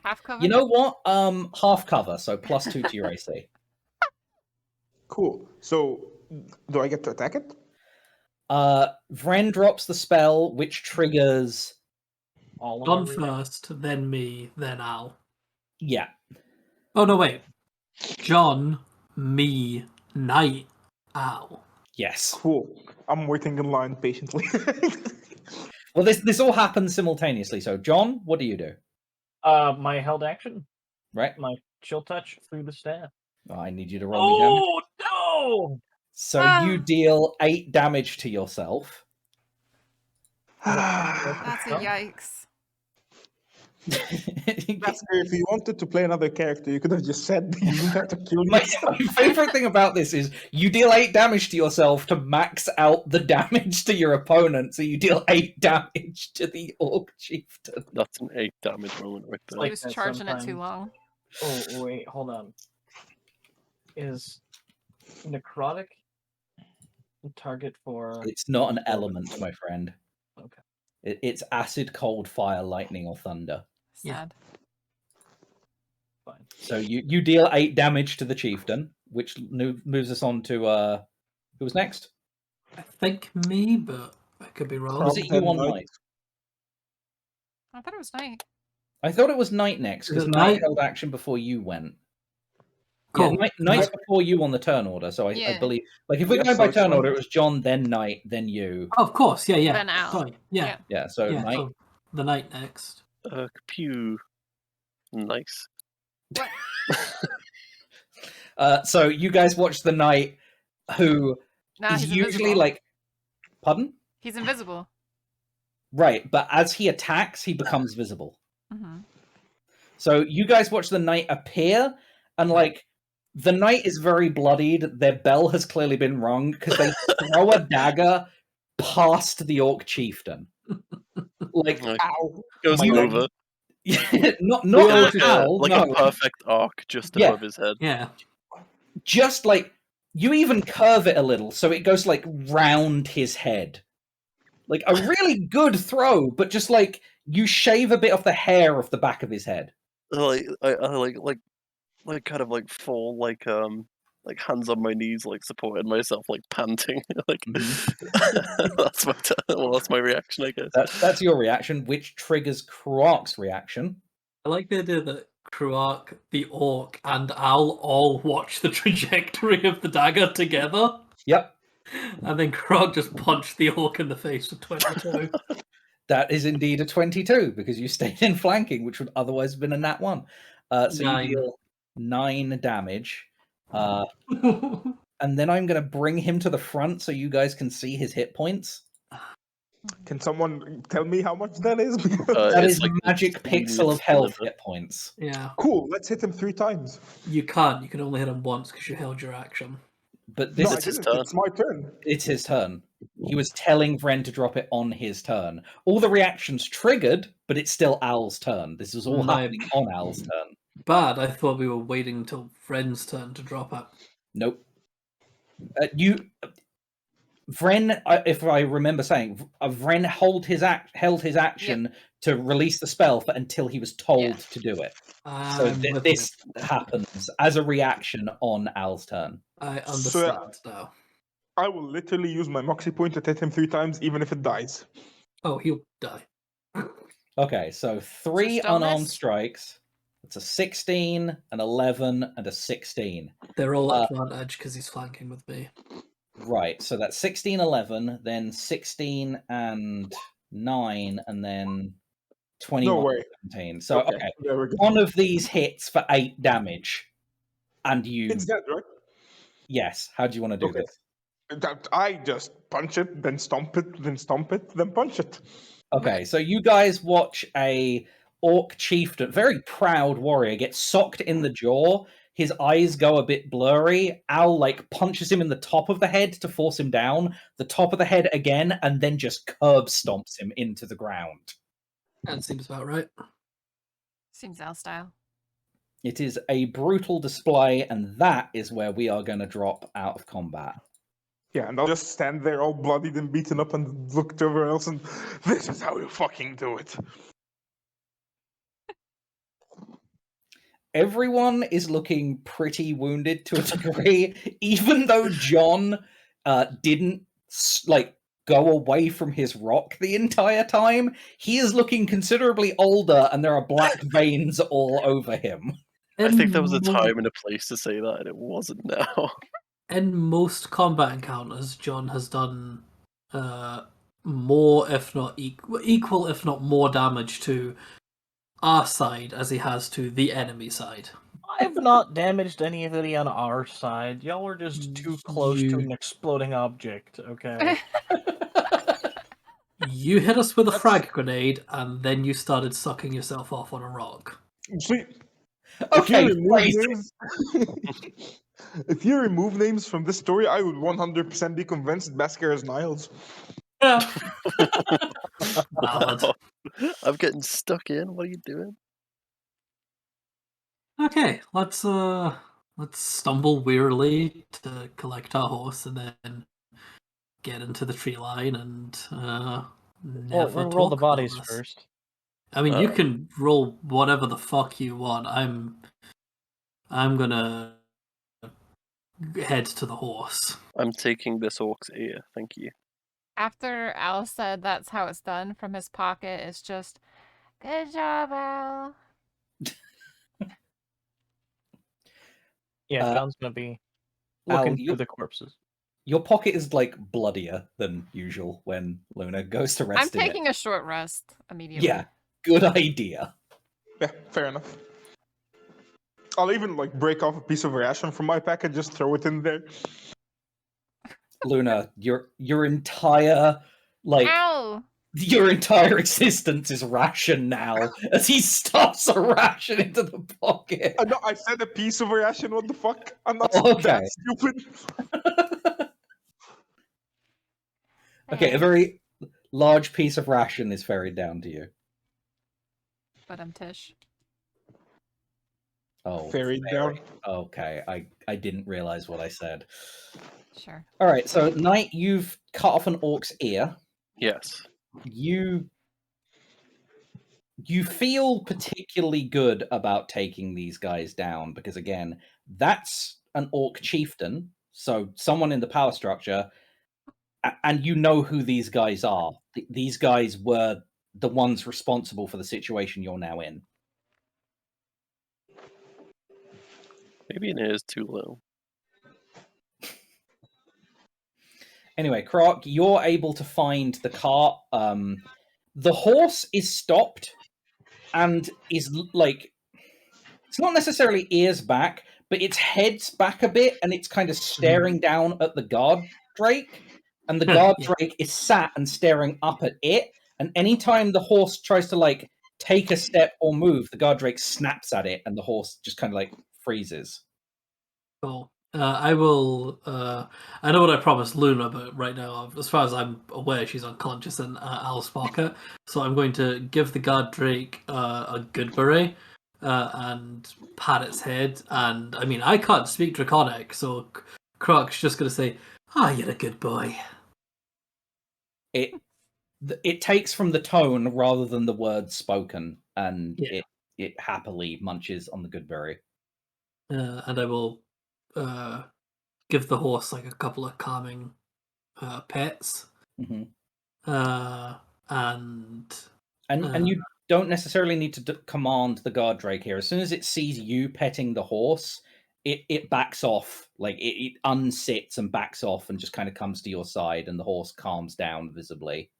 Half cover? You know what? Half cover, so +2 to your AC. Cool. So, do I get to attack it? Vren drops the spell, which triggers All of John our reactions. first, then me, then Al. Yeah. Oh no, wait. John, me, Knight, Al. Yes. Cool. I'm waiting in line patiently. Well, this all happens simultaneously. So, John, what do you do? My held action, Right? my chill touch through the staff. Oh, I need you to roll me damage. Oh no! So you deal 8 damage to yourself. That's a yikes. If you wanted to play another character, you could have just said you didn't have to kill My yourself. favorite thing about this is you deal 8 damage to yourself to max out the damage to your opponent. So you deal 8 damage to the Orc Chieftain. That's an 8 damage moment right there. He was that charging it too sometimes. long. Oh wait, hold on. Is necrotic a target for? It's not an element, my friend. Okay. It's acid, cold, fire, lightning, or thunder. Sad. Fine. So you deal 8 damage to the Chieftain, which moves us on to who's next? I think me, but I could be wrong. Was it you on Knight? I thought it was night. I thought it was Knight next, because Is it Knight Knight? held action before you went. Cool. Yeah, Knight's before you on the turn order, so I Yeah. believe... Like, if we Yeah, go so by it's turn fine. order, it was John, then Knight, then you. Oh, of course, yeah. Then Al. Sorry. Yeah. Yeah, so Yeah, Knight... so the Knight next. Pew. Nice. So you guys watch the Knight, who Nah, is he's usually invisible. like... Pardon? He's invisible. Right, but as he attacks, he becomes visible. Mm-hmm. So you guys watch the Knight appear, and like the Knight is very bloodied. Their bell has clearly been rung because they throw a dagger past the Orc Chieftain. Like, Like, Ow. goes You- over not like, an owl, like no. a perfect arc just Yeah. above his head. Yeah. Just like you even curve it a little, so it goes like round his head. Like a really good throw, but just like you shave a bit off the hair off the back of his head. Like I kind of like fall like hands on my knees, like supporting myself, like panting. Like that's my that's my reaction, I guess. That's your reaction, which triggers Croac's reaction. I like the idea that Croak, the Orc, and Al all watch the trajectory of the dagger together. Yep. And then Croak just punched the Orc in the face with 22. That is indeed a 22 because you stayed in flanking, which would otherwise have been a nat 1. So 9. you deal 9 damage. And then I'm going to bring him to the front so you guys can see his hit points. Can someone tell me how much that is? That It's is like magic pixel of it's health delivered. hit points. Yeah. Cool, let's hit him 3 times. You can't. You can only hit him once because you held your action. But this No, I It's his didn't. turn. It's my turn. It's his turn. He was telling Vren to drop it on his turn. All the reactions triggered, but it's still Al's turn. This is all My happening on Al's turn. Bad. I thought we were waiting until Friend's turn to drop it. Nope. Vren, if I remember saying, Vren held his action to release the spell until he was told to do it. So this happens as a reaction on Al's turn. I understand now. I will literally use my Moxie point to hit him 3 times, even if it dies. Oh, he'll die. Okay, so 3 So still unarmed miss? strikes. It's a 16, an 11, and a 16. They're all at advantage because he's flanking with me. Right, so that's 16, 11, then 16 and 9, and then 21, No way. 17. So, okay. There we go. One of these hits for 8 damage. And you... It's dead, right? Yes, how do you want to do Okay. this? I just punch it, then stomp it, then stomp it, then punch it. Okay, so you guys watch a Orc Chieftain, very proud warrior, get socked in the jaw. His eyes go a bit blurry. Al, punches him in the top of the head to force him down, the top of the head again, and then just curb stomps him into the ground. That seems about right. Seems Al style. It is a brutal display, and that is where we are going to drop out of combat. Yeah, and I'll just stand there all bloodied and beaten up and look to everyone else and this is how you fucking do it. Everyone is looking pretty wounded to a degree, even though John didn't go away from his rock the entire time. He is looking considerably older, and there are black veins all over him. I think there was a time and a place to say that, and it wasn't now. In most combat encounters, John has done more, if not equal, if not more damage to our side as he has to the enemy side. I've not damaged anybody on our side. Y'all are just too close to an exploding object, okay? You hit us with a frag grenade, and then you started sucking yourself off on a rock. See, Okay, if you remove names from this story, I would 100% be convinced Basker is Niles. Yeah. Wow. I'm getting stuck in. What are you doing? Okay, let's stumble wearily to collect our horse and then get into the tree line and never We'll roll the talk bodies about this. first. I mean, you can roll whatever the fuck you want. I'm gonna head to the horse. I'm taking this orc's ear, thank you. After Al said that's how it's done, from his pocket, it's just, good job, Al. Yeah, John's gonna be looking through the corpses. Your pocket is bloodier than usual when Luna goes to rest. I'm taking a short rest immediately. Yeah, good idea. Yeah, fair enough. I'll even break off a piece of ration from my pack and just throw it in there. Luna, your entire Ow! your entire existence is ration now as he stuffs a ration into the pocket. No, I said a piece of ration. What the fuck? I'm not Okay. that stupid. Okay, a very large piece of ration is ferried down to you. But I'm Tish. Oh, ferried down. Okay, I didn't realize what I said. Sure. All right, so Knight, you've cut off an orc's ear. Yes. You feel particularly good about taking these guys down because, again, that's an Orc Chieftain, so someone in the power structure, and you know who these guys are. These guys were the ones responsible for the situation you're now in. Maybe an ear is too low. Anyway, Croc, you're able to find the cart. The horse is stopped and is it's not necessarily ears back, but its head's back a bit and it's kind of staring down at the guard drake. And the guard drake is sat and staring up at it. And anytime the horse tries to take a step or move, the guard drake snaps at it and the horse just kind of freezes. Cool. I will. I know what I promised Luna, but right now, as far as I'm aware, she's unconscious in Al's pocket. So I'm going to give the guard drake a good beret and pat its head. And I mean, I can't speak Draconic, so Croc's just going to say, you're a good boy." It takes from the tone rather than the words spoken, and it happily munches on the good berry. And I will give the horse a couple of calming pets. Mm-hmm. And you don't necessarily need to command the guard drake here. As soon as it sees you petting the horse, it backs off. It unsits and backs off and just kind of comes to your side, and the horse calms down visibly.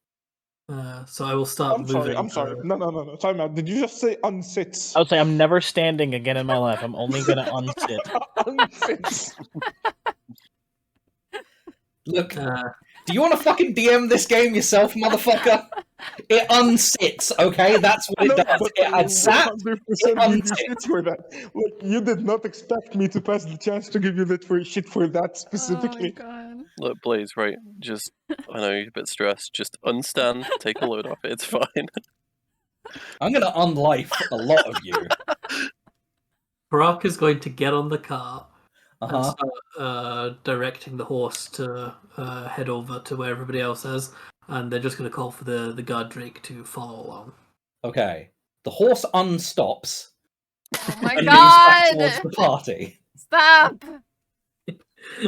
So I will start moving. I'm sorry. No. Time out. Did you just say unsits? I would say I'm never standing again in my life. I'm only going to unsit. Unsits. Look, do you want to fucking DM this game yourself, motherfucker? It unsits, okay? That's what it does. It had sat, it unsits. For that. Look, you did not expect me to pass the chance to give you that for shit for that specifically. Oh my god. Look, Blaze, right? Just, I know you're a bit stressed. Just unstand, take a load off it. It's fine. I'm going to unlife a lot of you. Karak is going to get on the cart and Uh-huh. start directing the horse to head over to where everybody else is, and they're just going to call for the guard drake to follow along. Okay. The horse unstops Oh my and moves back god! towards the party. Stop!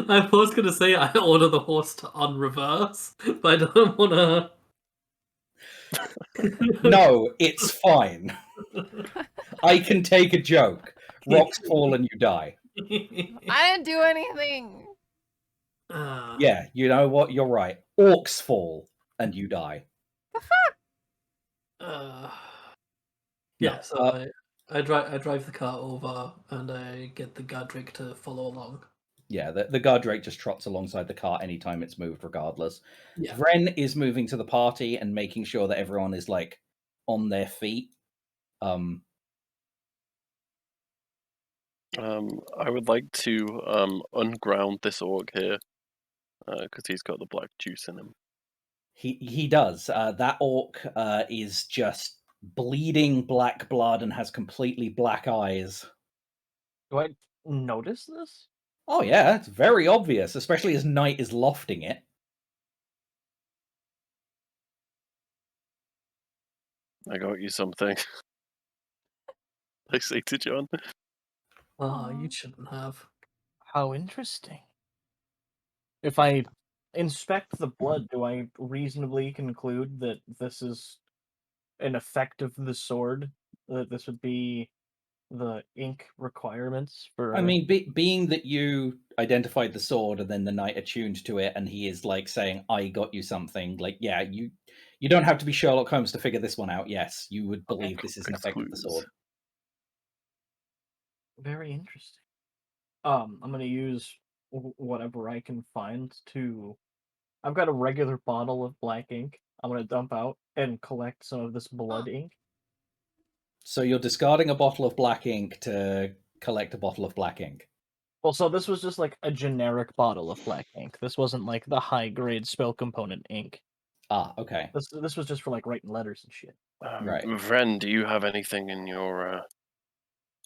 I was going to say I order the horse to unreverse, but I don't want to. No, it's fine. I can take a joke. Rocks fall and you die. I didn't do anything! Yeah, you know what? You're right. Orcs fall and you die. The fuck? Yeah, No, so I drive the cart over and I get the guard drake to follow along. Yeah, the guard drake just trots alongside the cart anytime it's moved, regardless. Yeah. Vren is moving to the party and making sure that everyone is like on their feet. I would like to unground this orc here, because he's got the black juice in him. He does. That orc is just bleeding black blood and has completely black eyes. Do I notice this? Oh yeah, it's very obvious, especially as Knight is lofting it. I got you something. I say to John. Oh, you shouldn't have. How interesting. If I inspect the blood, do I reasonably conclude that this is an effect of the sword? That this would be the ink requirements for... I mean, being that you identified the sword and then the knight attuned to it, and he is like saying, "I got you something." Like, yeah, you don't have to be Sherlock Holmes to figure this one out. Yes, you would believe this is an effect of the sword. Very interesting. I'm going to use whatever I can find to... I've got a regular bottle of black ink. I'm going to dump out and collect some of this blood ink. So you're discarding a bottle of black ink to collect a bottle of black ink. Well, so this was just like a generic bottle of black ink. This wasn't like the high-grade spell component ink. Ah, okay. This was just for like writing letters and shit. Right. Vren, do you have anything in your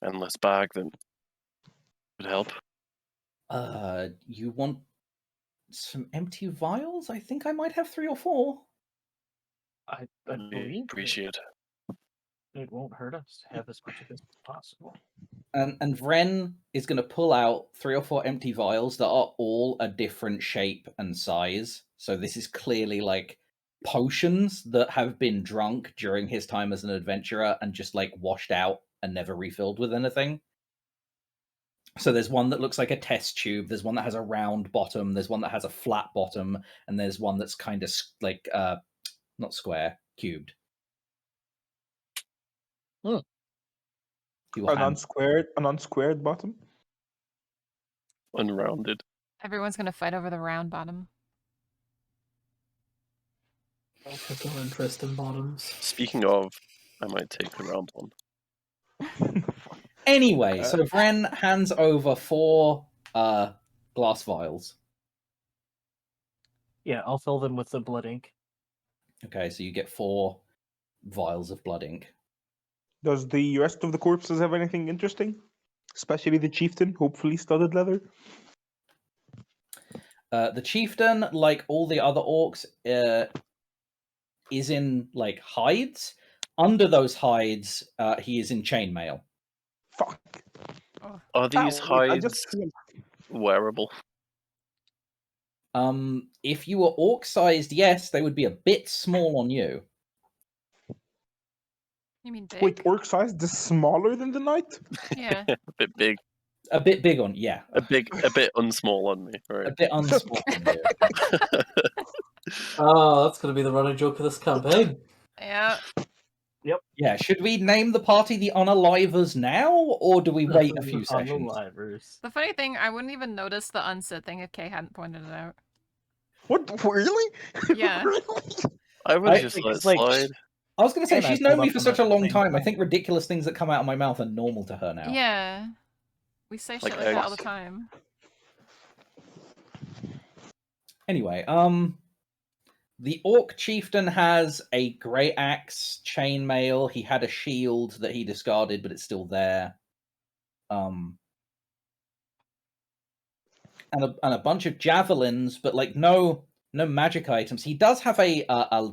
endless bag that would help? You want some empty vials? I think I might have 3 or 4. I believe Appreciate it won't hurt us to have as much of this as possible. And Vren is going to pull out 3 or 4 empty vials that are all a different shape and size. So this is clearly like potions that have been drunk during his time as an adventurer and just like washed out and never refilled with anything. So there's one that looks like a test tube, there's one that has a round bottom, there's one that has a flat bottom, and there's one that's kind of like not square, cubed. An unsquared bottom? Unrounded. Everyone's gonna fight over the round bottom. I have no interest in bottoms. Speaking of, I might take the round one. Anyway, so Vren hands over 4 glass vials. Yeah, I'll fill them with the blood ink. Okay, so you get 4 vials of blood ink. Does the rest of the corpses have anything interesting? Especially the chieftain, hopefully studded leather? The chieftain, like all the other orcs, is in like hides. Under those hides, he is in chainmail. Fuck. Are these hides wearable? If you were orc-sized, yes, they would be a bit small on you. You mean big? Wait, orc-sized? This smaller than the knight? Yeah. A bit big. A bit big on, yeah. A bit unsmall on me, right? A bit unsmall on you. Oh, that's going to be the running joke of this campaign. Yeah. Yep. Yeah, should we name the party the Unalivers now, or do we wait a few sessions? Unalivers. The funny thing, I wouldn't even notice the unsit thing if Kay hadn't pointed it out. What? Really? Yeah. Really? I would just let it slide. I was going to say, And I she's known pulled me up for on such that a long same time. I time. think ridiculous things that come out of my mouth are normal to her now. Yeah. We say Like shit like that all the eggs. time. Anyway, the Orc Chieftain has a great axe, chainmail. He had a shield that he discarded, but it's still there. and a bunch of javelins, but like no magic items. He does have a I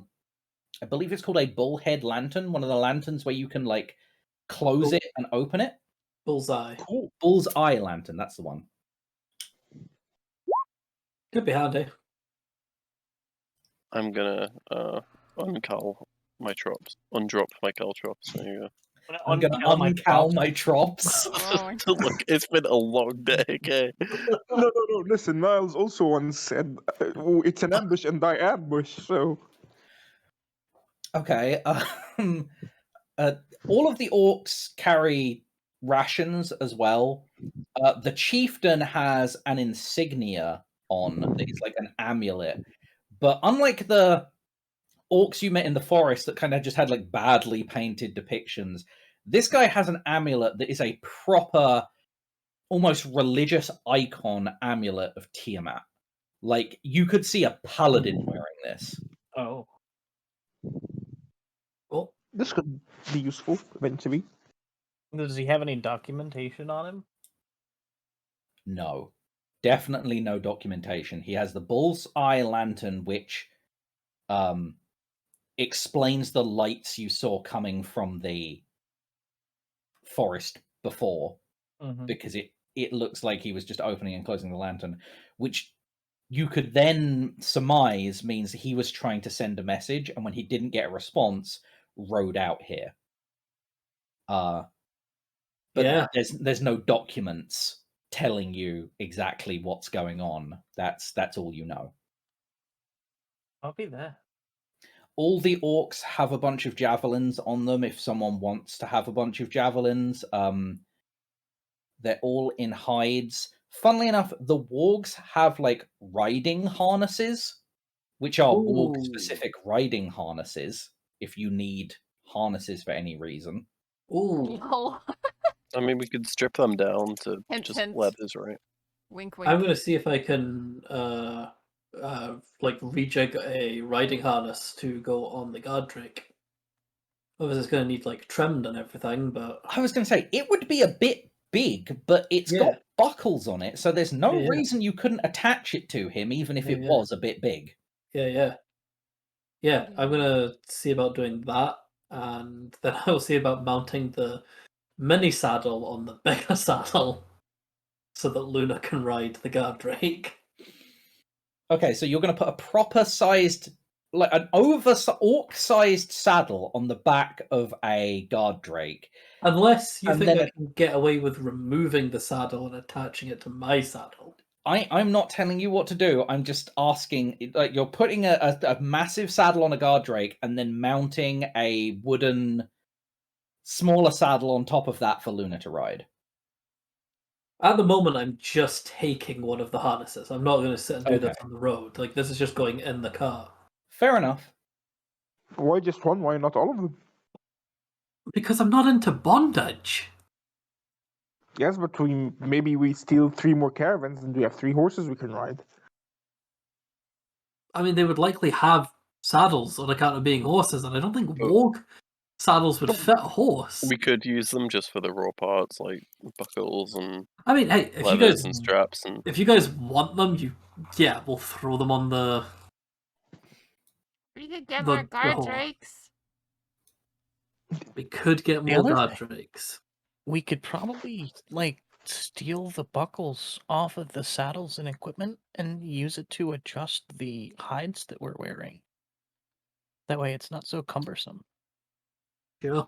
believe it's called a bullhead lantern, one of the lanterns where you can like close it and open it. Bullseye. Cool. Bullseye lantern, that's the one. Could be handy. I'm gonna undrop my caltrops. There you go. I'm gonna uncow my trops. Oh, Look, it's been a long day. Okay. No. Listen, Niles also once said, "Oh, it's an ambush, and I ambush." So Okay. All of the orcs carry rations as well. The chieftain has an insignia on that is like an amulet, but unlike the orcs you met in the forest that kind of just had like badly painted depictions, this guy has an amulet that is a proper, almost religious icon amulet of Tiamat. Like you could see a paladin wearing this. Oh. Well, this could be useful eventually. Does he have any documentation on him? No, definitely no documentation. He has the bull's eye lantern, which explains the lights you saw coming from the forest before, because it looks like he was just opening and closing the lantern, which you could then surmise means he was trying to send a message, and when he didn't get a response, rode out here. But yeah. there's no documents telling you exactly what's going on. That's all you know. I'll be there. All the orcs have a bunch of javelins on them if someone wants to have a bunch of javelins. They're all in hides. Funnily enough, the wargs have like riding harnesses, which are warg-specific riding harnesses if you need harnesses for any reason. Ooh. I mean, we could strip them down to Hint, just hint. leathers, right? Wink, wink. I'm gonna see if I can like rejig a riding harness to go on the guard drake. Obviously, it's gonna need like trimmed and everything, but I was going to say it would be a bit big, but it's got buckles on it, so there's no reason you couldn't attach it to him, even if it was a bit big. Yeah. I'm gonna see about doing that, and then I'll see about mounting the mini saddle on the bigger saddle, so that Luna can ride the guard drake. Okay, so you're going to put a proper sized, like an orc-sized saddle on the back of a guard drake. Unless you think I can get away with removing the saddle and attaching it to my saddle. I'm not telling you what to do. I'm just asking. Like you're putting a massive saddle on a guard drake and then mounting a wooden, smaller saddle on top of that for Luna to ride. At the moment, I'm just taking one of the harnesses. I'm not going to sit and do this on the road. Like, this is just going in the car. Fair enough. Why just one? Why not all of them? Because I'm not into bondage. Yes, but maybe we steal 3 more caravans and we have 3 horses we can ride. I mean, they would likely have saddles on account of being horses, and I don't think warg saddles would fit a horse. We could use them just for the raw parts, like buckles and I mean, hey, if you guys and straps and if you guys want them, we'll throw them on the. We could get more guard drakes. We could get more guard drakes. We could probably like steal the buckles off of the saddles and equipment and use it to adjust the hides that we're wearing. That way it's not so cumbersome. Sure.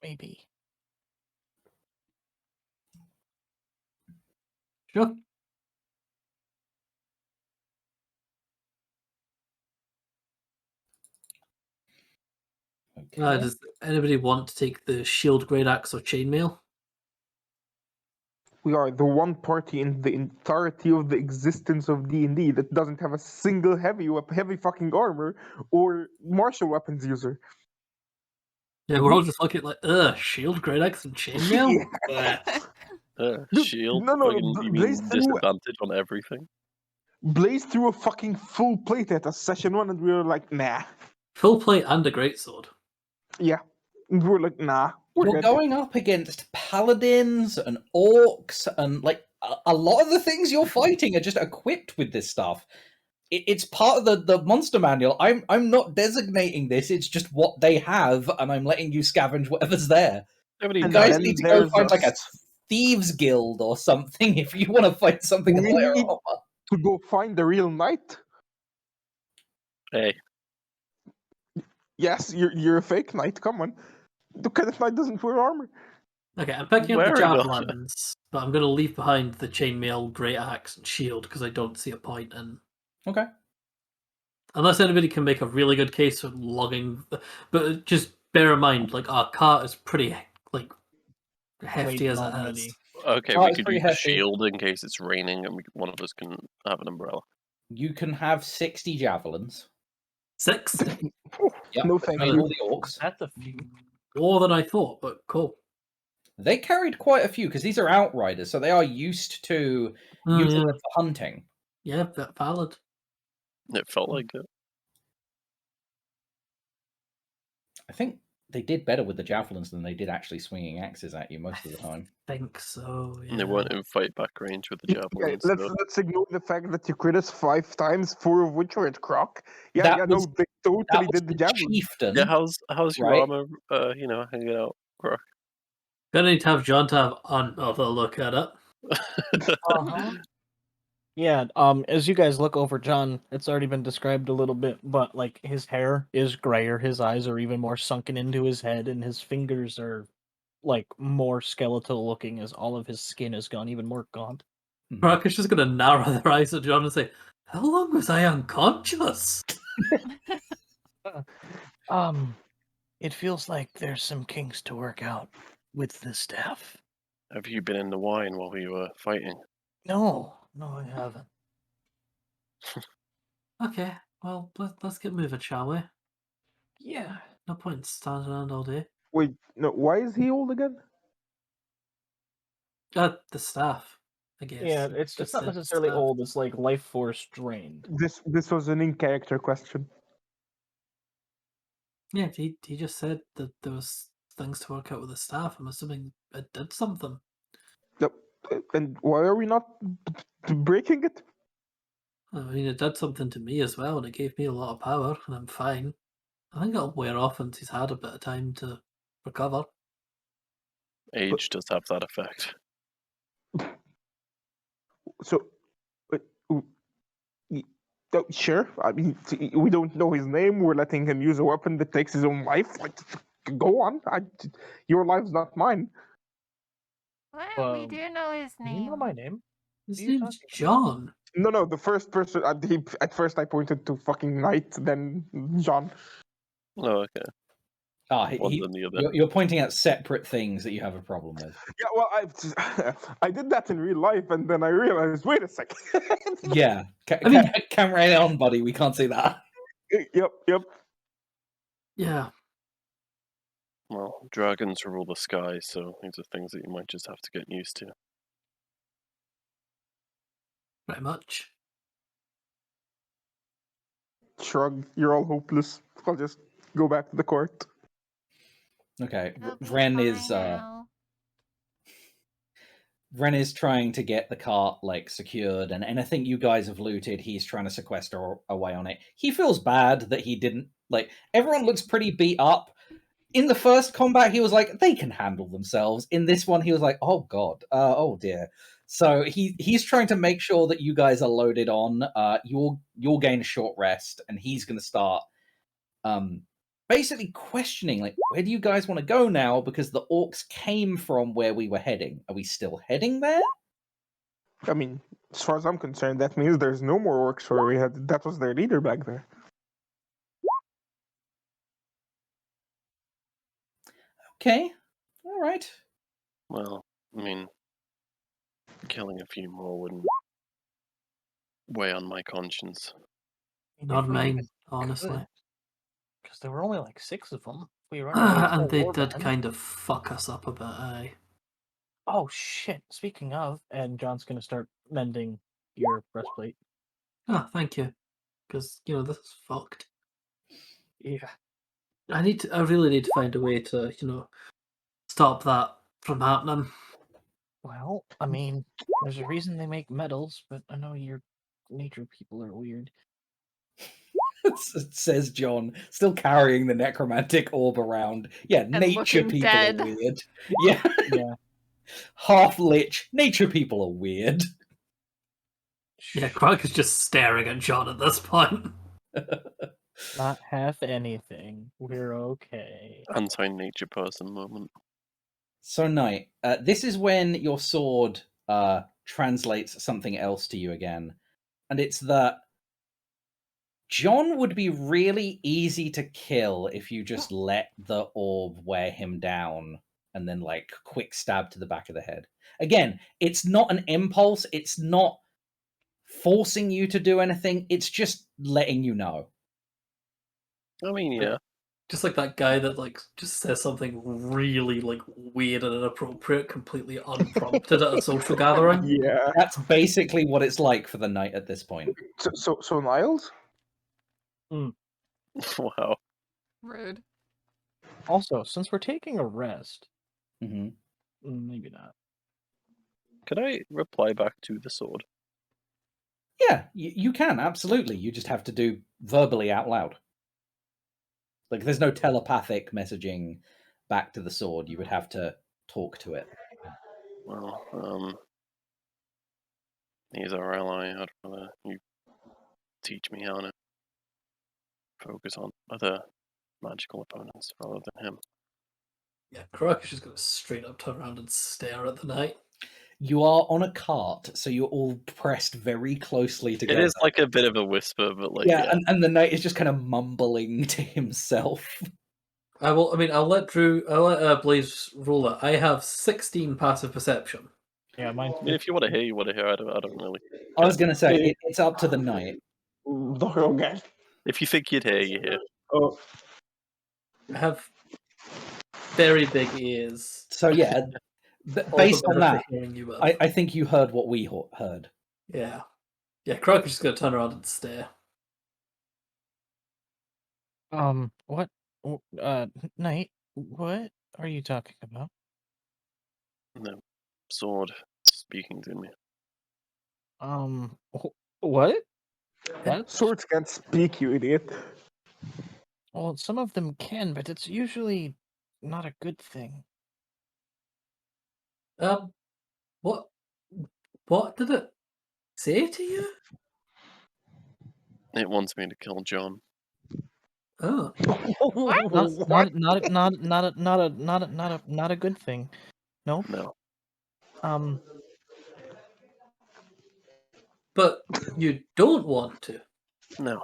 Maybe. Sure. Okay. Does anybody want to take the shield, great axe, or chainmail? We are the one party in the entirety of the existence of D&D that doesn't have a single heavy fucking armor or martial weapons user. Yeah, we're all just looking like, shield, great axe, and chainmail? shield? No, you mean Blaze disadvantage on everything? Blaze threw a fucking full plate at us session 1 and we were like, nah. Full plate and a greatsword. Yeah. And we were like, nah. We're You're good. going up against paladins and orcs, and like a lot of the things you're fighting are just equipped with this stuff. It's part of the monster manual. I'm not designating this. It's just what they have, and I'm letting you scavenge whatever's there. And You guys then need to go there's find like a us. thieves guild or something if you want to fight something We higher need up. to go find the real knight. Hey, Yes, you're a fake knight. Come on. The kind of knight doesn't wear armor. Okay, I'm picking up the Wearing armor. javelins, but I'm going to leave behind the chainmail, great axe, and shield because I don't see a point in. Okay. Unless anybody can make a really good case for logging, but just bear in mind, like our cart is pretty like hefty as it already. is. okay, Oh, we it's could pretty use the hefty. shield in case it's raining and one of us can have an umbrella. You can have 60 javelins. 6? Yep, No, thank between you. all the orcs. That's a few. More than I thought, but cool. They carried quite a few because these are outriders, so they are used to using Yeah, them for hunting. yeah, that valid. It felt like it. I think they did better with the javelins than they did actually swinging axes at you most of the time. Think so. Yeah. And they weren't in fight back range with the Okay, javelins. let's ignore the fact that you crit us 5 times, 4 of which were at Croc. Yeah, That yeah, was- no, they That totally was did the the javelin. chieftain. Yeah, how's your Right. armor? Hanging out, Croc? Gonna need to have John to have another look at it. Uh-huh. Yeah, as you guys look over John, it's already been described a little bit, but like his hair is grayer, his eyes are even more sunken into his head, and his fingers are like more skeletal looking as all of his skin has gone even more gaunt. Brock is just gonna narrow their eyes at John and say, "How long was I unconscious?" It feels like there's some kinks to work out with the staff. Have you been in the wine while we were fighting? No, I haven't. Okay, well, let's get moving, shall we? Yeah. No point in standing around all day. Wait, no, why is he old again? The staff, I guess. Yeah, it's Just not said necessarily staff. old, it's like life force drained. This was an in-character question. Yeah, he just said that there was things to work out with the staff. I'm assuming it did something. Yep. And why are we not breaking it? I mean, it did something to me as well, and it gave me a lot of power, and I'm fine. I think it'll wear off once he's had a bit of time to recover. Age does have that effect. So, sure. I mean, we don't know his name. We're letting him use a weapon that takes his own life. Like, go on. Your life's not mine. What? We do know his You name. know my name? His What are you name's talking about? John. No. The first person. At first, I pointed to fucking Knight, then John. Oh, okay. One than the other. You're pointing at separate things that you have a problem with. Yeah, well, I did that in real life, and then I realized, wait a second. Yeah. I mean- Camera on, buddy. We can't see that. Yep. Yeah. Well, dragons rule the sky, so these are things that you might just have to get used to. Pretty much. Shrug. You're all hopeless. I'll just go back to the court. Okay. He'll be Ren fine is now. Ren is trying to get the cart like secured, and anything you guys have looted, he's trying to sequester away on it. He feels bad that he didn't like. Everyone looks pretty beat up. In the first combat, he was like, they can handle themselves. In this one, he was like, oh god, oh dear. So he's trying to make sure that you guys are loaded on. You'll gain a short rest, and he's going to start basically questioning, like, where do you guys want to go now? Because the orcs came from where we were heading. Are we still heading there? I mean, as far as I'm concerned, that means there's no more orcs where we had. That was their leader back there. Okay, all right. Well, I mean, killing a few more wouldn't weigh on my conscience. Not mine, honestly. Because there were only like 6 of them. We run into a And whole they war did band. kind of fuck us up a bit, aye. Oh shit! Speaking of, and John's gonna start mending your breastplate. Oh, thank you. Because, this is fucked. Yeah. I really need to find a way to, stop that from happening. Well, I mean, there's a reason they make medals, but I know your nature people are weird. Says John, still carrying the necromantic orb around. Yeah, And nature looking people dead. are weird. Yeah. Yeah. Half lich. Nature people are weird. Yeah, Krug is just staring at John at this point. Not half anything. We're okay. Anti-nature person moment. So, Knight, this is when your sword translates something else to you again. And it's that John would be really easy to kill if you just let the orb wear him down and then, like, quick stab to the back of the head. Again, it's not an impulse. It's not forcing you to do anything. It's just letting you know. I mean, yeah. Just like that guy that like just says something really like weird and inappropriate, completely unprompted at a social gathering. Yeah. That's basically what it's like for the Knight at this point. So Niles? Wow. Rude. Also, since we're taking a rest, Mm-hmm. maybe not. Could I reply back to the sword? Yeah, you can, absolutely. You just have to do verbally out loud. Like, there's no telepathic messaging back to the sword. You would have to talk to it. Well, he's our ally. I'd rather you teach me how to focus on other magical opponents rather than him. Yeah, Krug is just gonna straight up turn around and stare at the knight. You are on a cart, so you're all pressed very closely together. It is like a bit of a whisper, but like yeah. And the Knight is just kind of mumbling to himself. I'll let Blaze roll it. I have 16 passive perception. Yeah, mine. I mean, if you want to hear, you want to hear. I don't really. I was going to say, it's up to the Knight. Okay. If you think you'd hear, you hear. Oh, I have very big ears. So yeah, All based the on better that, for hearing you with. I think you heard what we heard. Yeah. Yeah, Krug is just gonna turn around and stare. What? Knight, what are you talking about? The sword speaking to me. What? That's... Swords can't speak, you idiot. Well, some of them can, but it's usually not a good thing. What did it say to you? It wants me to kill John. Oh. Not a good thing. No. No. But you don't want to. No.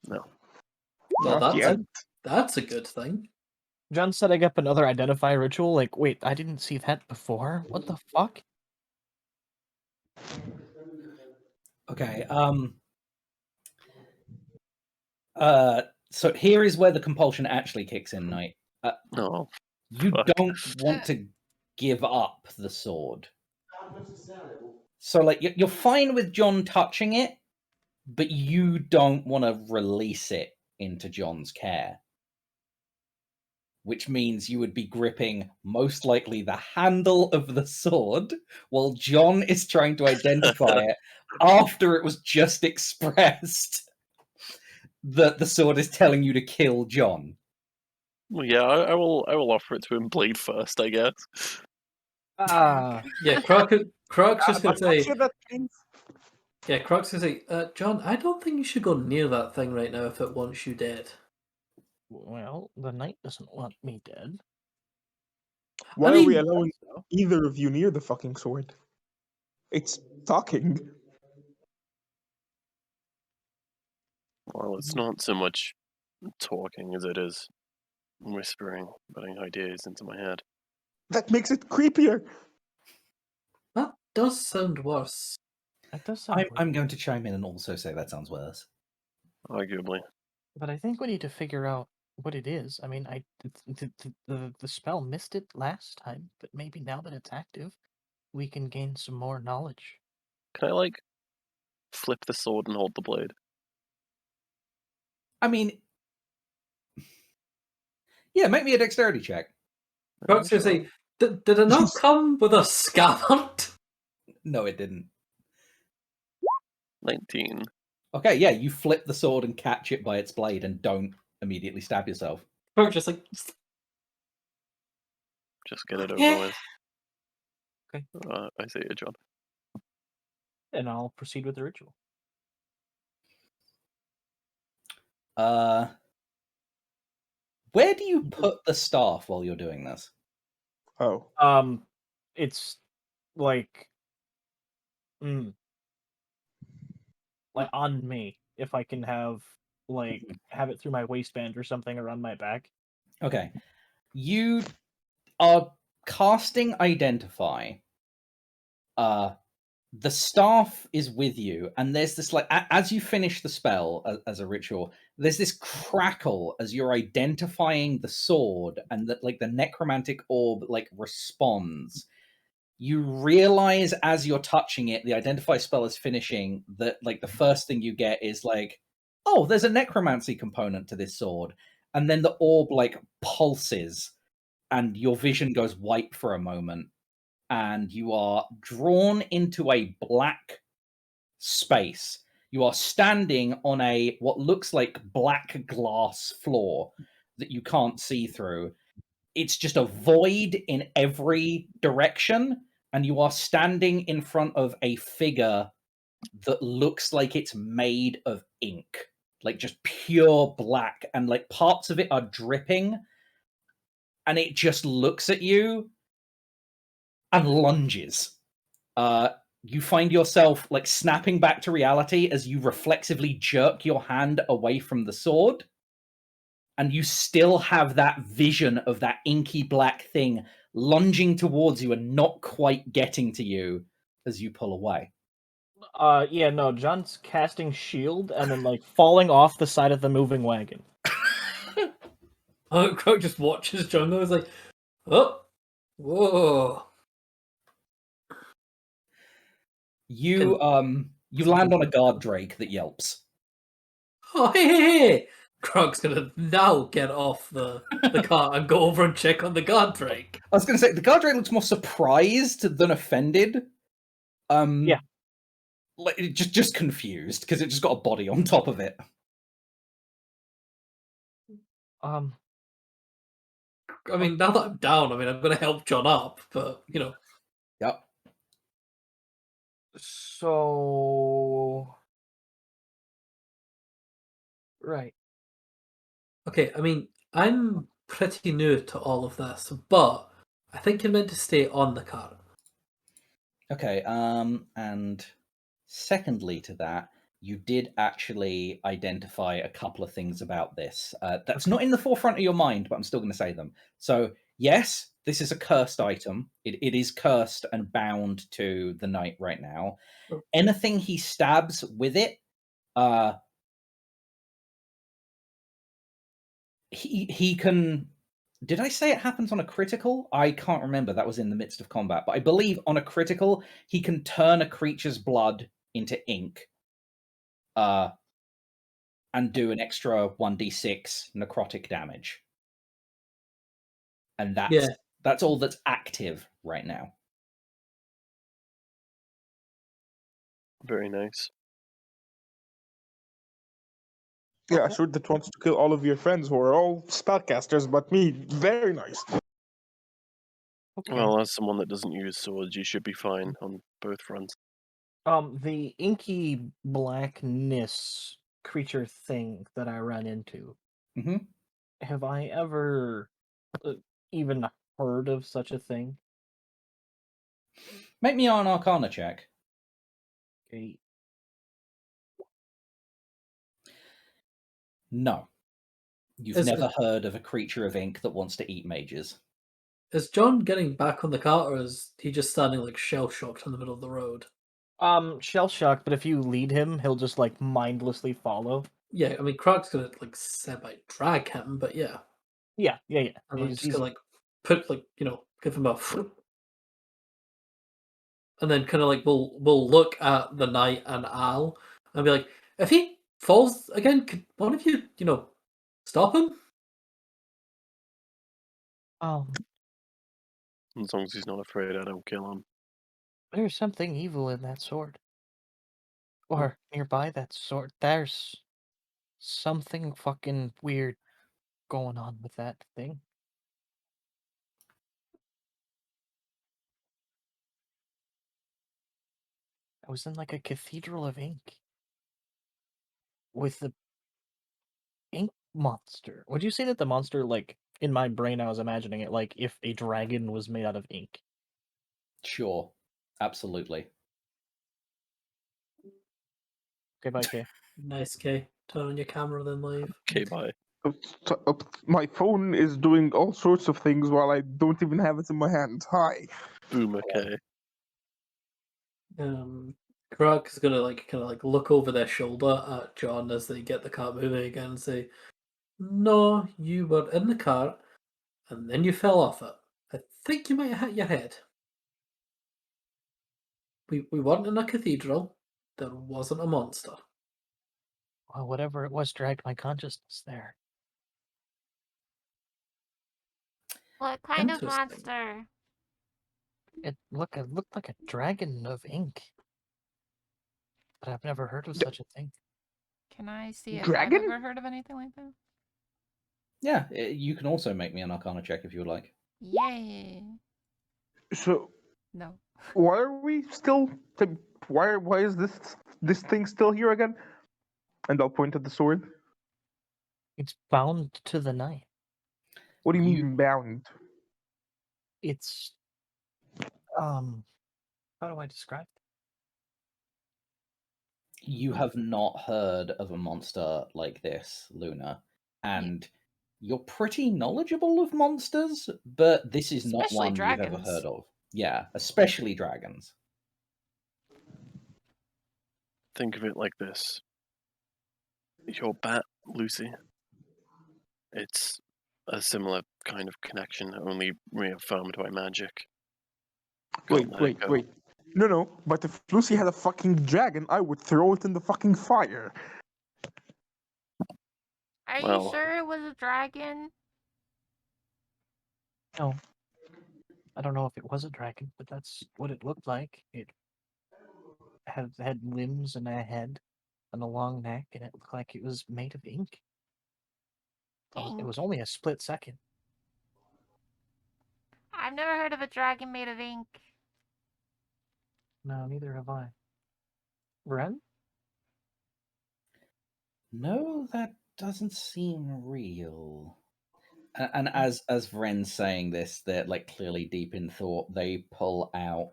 Well, Not yet. that's a good thing. John's setting up another identify ritual. Like, wait, I didn't see that before. What the fuck? Okay. So here is where the compulsion actually kicks in, Knight. No. You Fuck. don't want to give up the sword. So, like, you're fine with John touching it, but you don't want to release it into John's care. Which means you would be gripping, most likely, the handle of the sword while John is trying to identify it after it was just expressed that the sword is telling you to kill John. Well, yeah, I will offer it to him blade first, I guess. Yeah, Krug's just gonna say. Sure that means... Yeah, Krug's gonna say, John, I don't think you should go near that thing right now if it wants you dead. Well, the Knight doesn't want me dead. Why are we allowing either of you near the fucking sword? It's talking. Well, it's not so much talking as it is whispering, putting ideas into my head. That makes it creepier. That does sound worse. That does sound I'm going to chime in and also say that sounds worse. Arguably. But I think we need to figure out what it is. I mean, the spell missed it last time, but maybe now that it's active, we can gain some more knowledge. Can I, like, flip the sword and hold the blade? I mean, yeah, make me a dexterity check. Krug's gonna say, Did it not come with a scabbard? No, it didn't. 19. Okay, yeah, you flip the sword and catch it by its blade and don't immediately stab yourself. Or just like... Just get it over Yeah. with. Okay. I say it, John. And I'll proceed with the ritual. Where do you put the staff while you're doing this? Oh. It's like like on me, if I can have it through my waistband or something around my back. Okay. You are casting Identify. The staff is with you, and there's this as you finish the spell as a ritual, there's this crackle as you're identifying the sword, and that the necromantic orb responds. You realize as you're touching it, the Identify spell is finishing, that the first thing you get is oh, there's a necromancy component to this sword, and then the orb pulses, and your vision goes white for a moment. And you are drawn into a black space. You are standing on what looks like black glass floor that you can't see through. It's just a void in every direction, and you are standing in front of a figure that looks like it's made of ink, just pure black, and parts of it are dripping, and it just looks at you and lunges. You find yourself snapping back to reality as you reflexively jerk your hand away from the sword, and you still have that vision of that inky black thing lunging towards you and not quite getting to you as you pull away. Yeah, no, John's casting shield and then falling off the side of the moving wagon. Croak just watches John goes oh, whoa. You land on a guard drake that yelps. Oh, hey! Krog's gonna now get off the cart and go over and check on the guard drake. I was gonna say, the guard drake looks more surprised than offended. Yeah. Just confused, because it just got a body on top of it. I mean, now that I'm down, I'm gonna help John up, but, Yep. So... Right. Okay, I'm pretty new to all of this, but I think you're meant to stay on the cart. Okay, and secondly to that, you did actually identify a couple of things about this. That's not in the forefront of your mind, but I'm still going to say them. So, yes, this is a cursed item. It is cursed and bound to the knight right now. Oh. Anything he stabs with it, he can... Did I say it happens on a critical? I can't remember. That was in the midst of combat. But I believe on a critical, he can turn a creature's blood into ink. And do an extra 1d6 necrotic damage. And that's all that's active right now. Very nice. Yeah, sure, that wants to kill all of your friends who are all spellcasters, but me. Very nice. Okay. Well, as someone that doesn't use swords, you should be fine on both fronts. The inky blackness creature thing that I ran into. Mm-hmm. Have I ever even heard of such a thing? Make me an Arcana check. Okay. No. You've never heard of a creature of ink that wants to eat mages. Is John getting back on the cart, or is he just standing shell-shocked in the middle of the road? Shell-shocked, but if you lead him, he'll just mindlessly follow. Yeah, Krog's gonna semi-drag him, but yeah. Yeah. And I'm just gonna put give him a and then kind of we'll look at the knight and Al and be like, if he falls again, could one of you stop him? As long as he's not afraid, I don't kill him. There's something evil in that sword. Or nearby that sword. There's something fucking weird going on with that thing. I was in like a cathedral of ink with the ink monster. Would you say that the monster, like, in my brain, I was imagining it like if a dragon was made out of ink? Sure. Absolutely. Okay, bye, Kay. Nice, Kay. Turn on your camera, then leave. Okay, bye. My phone is doing all sorts of things while I don't even have it in my hand. Hi. Boom, okay. Krug is gonna kind of look over their shoulder at John as they get the car moving again and say, "No, you were in the car, and then you fell off it. I think you might have hit your head. We weren't in a cathedral. There wasn't a monster." Well, whatever it was dragged my consciousness there. What kind of Interesting. monster? It looked like a dragon of ink. But I've never heard of such a thing. Can I see if Dragon? I've ever heard of anything like that? Yeah, you can also make me an Arcana check if you would like. Yay! So No. why are we still? Why is this thing still here again? And I'll point at the sword. It's bound to the knife. What do you You- mean bound? It's how do I describe it? You have not heard of a monster like this, Luna, and you're pretty knowledgeable of monsters, but this is not Especially one you've ever dragons. heard of. Yeah, especially dragons. Think of it like this. Your bat, Lucy. It's a similar kind of connection, only reaffirmed by magic. Can't let it go. Wait. No. But if Lucy had a fucking dragon, I would throw it in the fucking fire. Are you Well- sure it was a dragon? No. I don't know if it was a dragon, but that's what it looked like. It had limbs and a head and a long neck, and it looked like it was made of ink. It Ink? was only a split second. I've never heard of a dragon made of ink. No, neither have I. Ren? No, that doesn't seem real. And as Vren's saying this, they're like clearly deep in thought. They pull out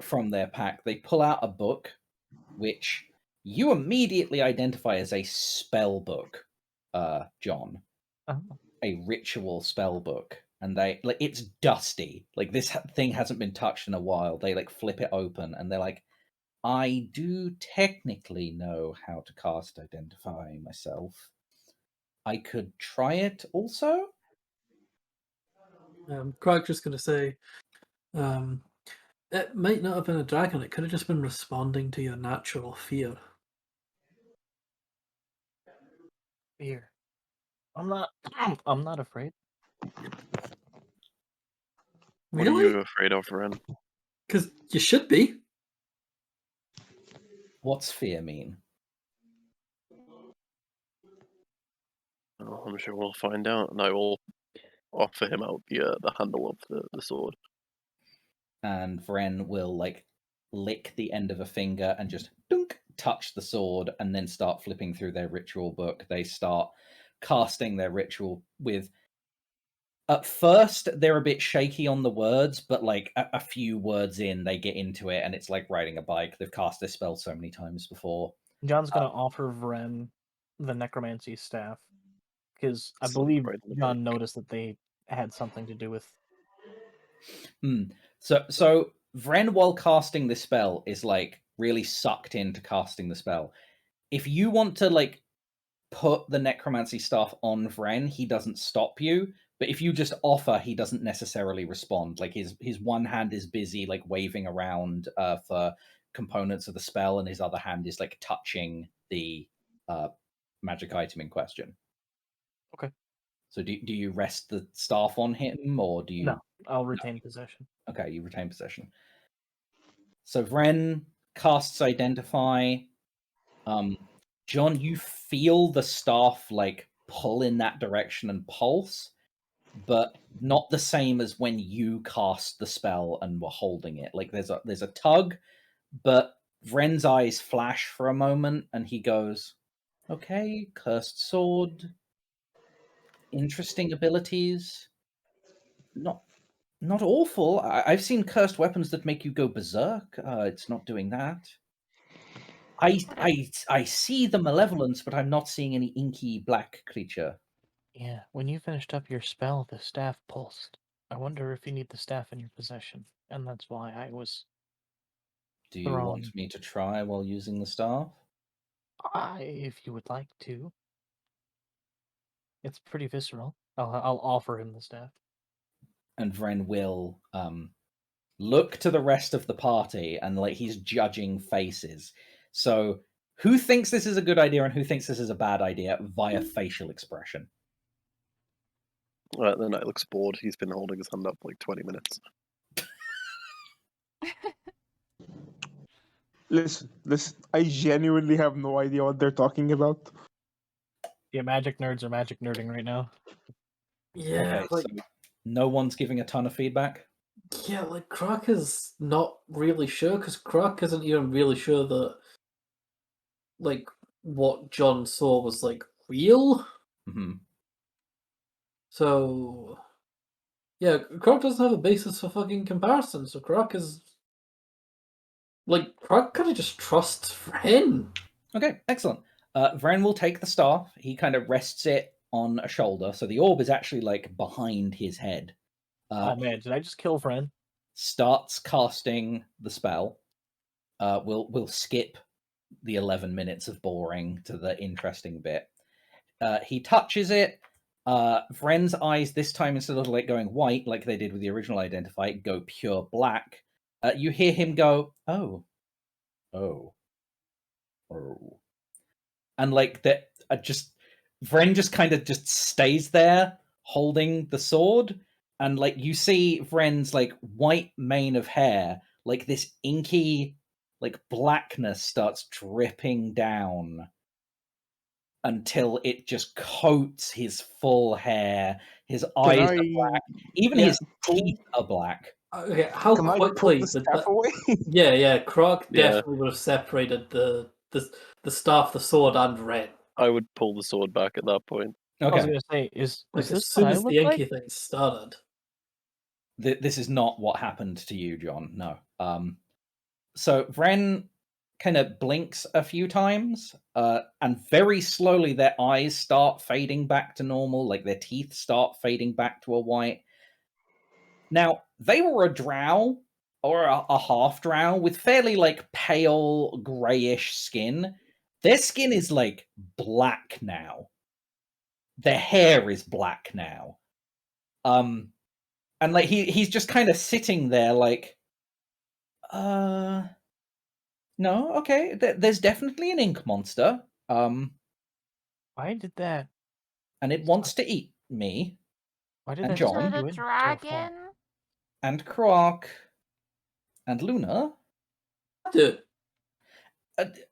from their pack. They pull out a book, which you immediately identify as a spell book, John. Oh. A ritual spell book, and it's dusty. Like this thing hasn't been touched in a while. They flip it open, and they're like, "I do technically know how to cast Identify myself. I could try it also." Krug's just gonna say, it might not have been a dragon. It could have just been responding to your natural fear. Fear. I'm not afraid. What are Really? you afraid of, Ren? Because you should be. What's fear mean? Well, I'm sure we'll find out, and I will offer him out the handle of the sword. And Vren will lick the end of a finger and just dunk touch the sword, and then start flipping through their ritual book. They start casting their ritual with. At first, they're a bit shaky on the words, but a few words in, they get into it, and it's like riding a bike. They've cast this spell so many times before. John's gonna offer Vren the necromancy staff because I So believe right in the John book. noticed that they had something to do with. So Vren, while casting this spell, is really sucked into casting the spell. If you want to put the necromancy staff on Vren, he doesn't stop you. But if you just offer, he doesn't necessarily respond. His one hand is busy waving around for components of the spell, and his other hand is touching the magic item in question. Okay. So do you rest the staff on him, or do you? No, I'll retain possession. Okay, you retain possession. So Vren casts Identify. John, you feel the staff like pull in that direction and pulse, but not the same as when you cast the spell and were holding it. Like there's a tug, but Vren's eyes flash for a moment, and he goes, "Okay, cursed sword, interesting abilities, not awful. I've seen cursed weapons that make you go berserk. It's not doing that. I see the malevolence, but I'm not seeing any inky black creature." Yeah, when you finished up your spell, the staff pulsed. I wonder if you need the staff in your possession, and that's why I was. Do you want me to try while using the staff? If you would like to. It's pretty visceral. I'll offer him the staff. And Vren will look to the rest of the party, and like he's judging faces. So who thinks this is a good idea and who thinks this is a bad idea via facial expression? The knight looks bored. He's been holding his hand up for like 20 minutes. Listen. I genuinely have no idea what they're talking about. Yeah, magic nerds are magic nerding right now. Yeah, Okay, so no one's giving a ton of feedback? Yeah, like Croc is not really sure, because Croc isn't even really sure that like what John saw was like real. Mm-hmm. So yeah, Croc doesn't have a basis for fucking comparison, so Croc is like Croc kinda just trusts Vren. Okay, excellent. Vren will take the staff. He kind of rests it on a shoulder, so the orb is actually like behind his head. Oh man, did I just kill Vren? Starts casting the spell. We'll skip the 11 minutes of boring to the interesting bit. He touches it. Vren's eyes this time, instead of like going white like they did with the original Identify, go pure black. You hear him go, "Oh, oh, oh," and like that. Vren just kind of just stays there holding the sword, and like you see Vren's like white mane of hair, like this inky like blackness starts dripping down until it just coats his full hair. His eyes are black. Even his teeth are black. Okay, how Can quickly I pull the staff away? Yeah, Croc Yeah. definitely would have separated the staff, the sword, and Ren. I would pull the sword back at that point. I was Okay, gonna say, is Like this as soon what I as the look inky like? thing started. this is not what happened to you, John. No. So Vren kind of blinks a few times, and very slowly their eyes start fading back to normal, like their teeth start fading back to a white. Now, they were a drow, or a half drow, with fairly like pale grayish skin. Their skin is like black now. Their hair is black now. And like he's just kind of sitting there like, no, okay, there's definitely an ink monster. Why did that? And it wants to eat me. Why did And that John. turn To you the into a dragon? form? And Croc. And Luna. Dude,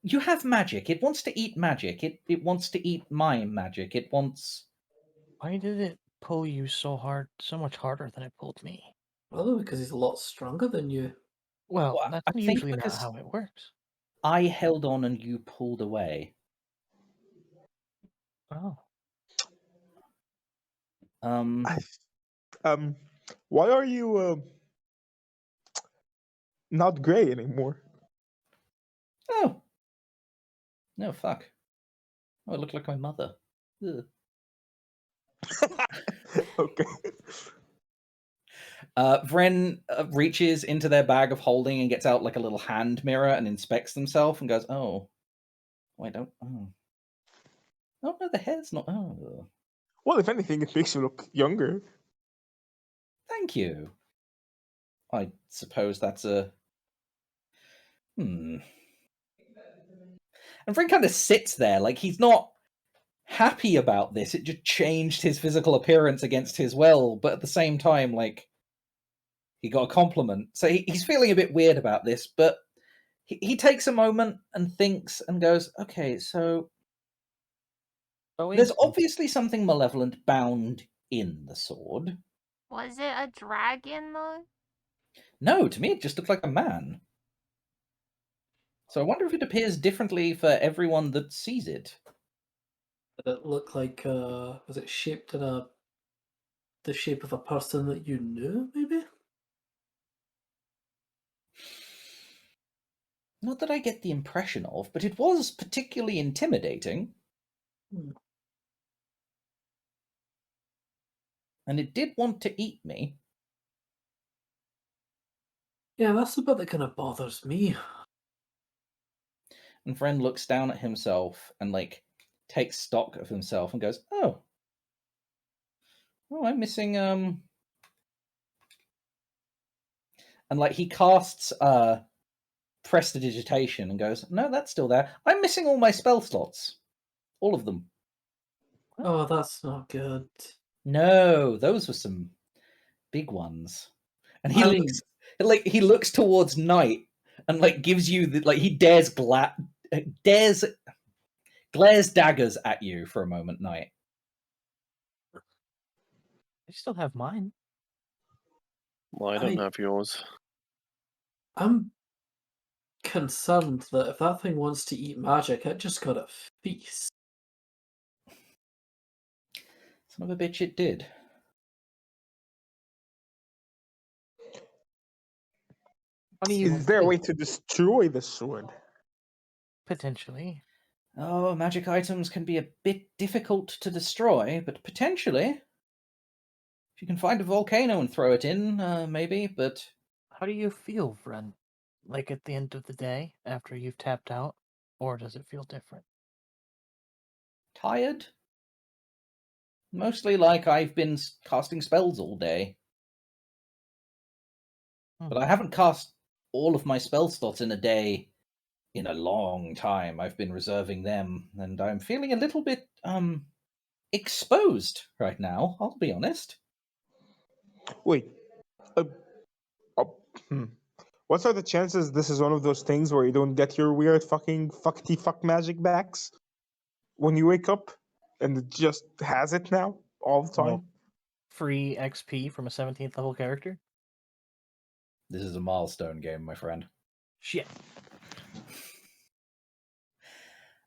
You have magic. It wants to eat magic. It wants to eat my magic. It wants... Why did it pull you so hard, so much harder than it pulled me? probably because he's a lot stronger than you. Well, Well, that's I think usually not because how it works. I held on and you pulled away. Oh, Why are you not gray anymore? Oh. No, fuck. Oh, I look like my mother. Ugh. Okay. Vren reaches into their bag of holding and gets out like a little hand mirror and inspects himself and goes, "Oh, I don't. Oh, no, the hair's not. Oh, Well, if anything, it makes you look younger. thank you. I suppose that's a. And Vren kind of sits there like he's not happy about this. It just changed his physical appearance against his will, but at the same time, like, he got a compliment. So he's feeling a bit weird about this, but he takes a moment and thinks and goes, okay, so there's obviously something malevolent bound in the sword. Was it a dragon, though? No, to me it just looked like a man. So I wonder if it appears differently for everyone that sees it. Did it look like, was it shaped in the shape of a person that you knew, maybe? Not that I get the impression of, but it was particularly intimidating. And it did want to eat me. Yeah, that's the bit that kind of bothers me. And Friend looks down at himself and, like, takes stock of himself and goes, oh, I'm missing, And, like, he casts, Prestidigitation and goes, no, that's still there. I'm missing all my spell slots. All of them. Oh, that's not good. No, those were some big ones. And he I looks, like, he looks towards Night and, like, gives you the, like, he glares daggers at you for a moment, Night. I still have mine. Well, I don't have yours. I'm concerned that if that thing wants to eat magic, it just got a feast. Son of a bitch, it did. Is there a way to destroy the sword? Potentially. Oh, magic items can be a bit difficult to destroy, but potentially. If you can find a volcano and throw it in, maybe, but... How do you feel, Vren? Like at the end of the day, after you've tapped out? Or does it feel different? Tired? Mostly like I've been casting spells all day. But I haven't cast all of my spell slots in a day in a long time. I've been reserving them, and I'm feeling a little bit, exposed right now, I'll be honest. Wait. What are the chances this is one of those things where you don't get your weird fucking fuck magic backs when you wake up and it just has it now all the time? Free XP from a 17th level character? This is a milestone game, my friend. Shit.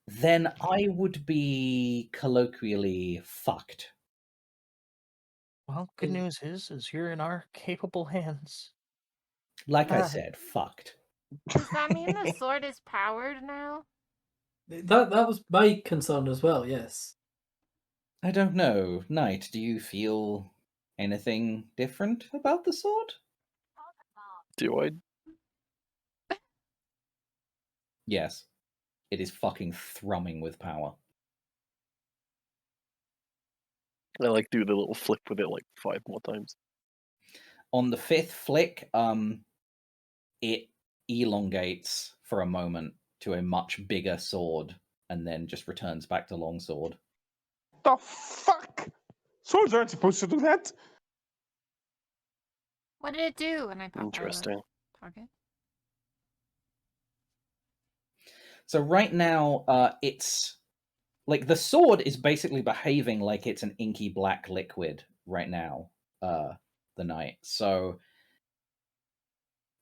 Then I would be colloquially fucked. Well, good news is you're in our capable hands. Like I said, fucked. Does that mean the sword is powered now? That was my concern as well, yes. I don't know. Knight, do you feel anything different about the sword? Do I? Yes. It is fucking thrumming with power. I like do the little flick with it like 5 more times. On the 5th flick, it elongates for a moment to a much bigger sword and then just returns back to longsword. The fuck? Swords aren't supposed to do that. What did it do? And I popped Interesting. Target. So right now, it's like the sword is basically behaving like it's an inky black liquid right now, the Knight. So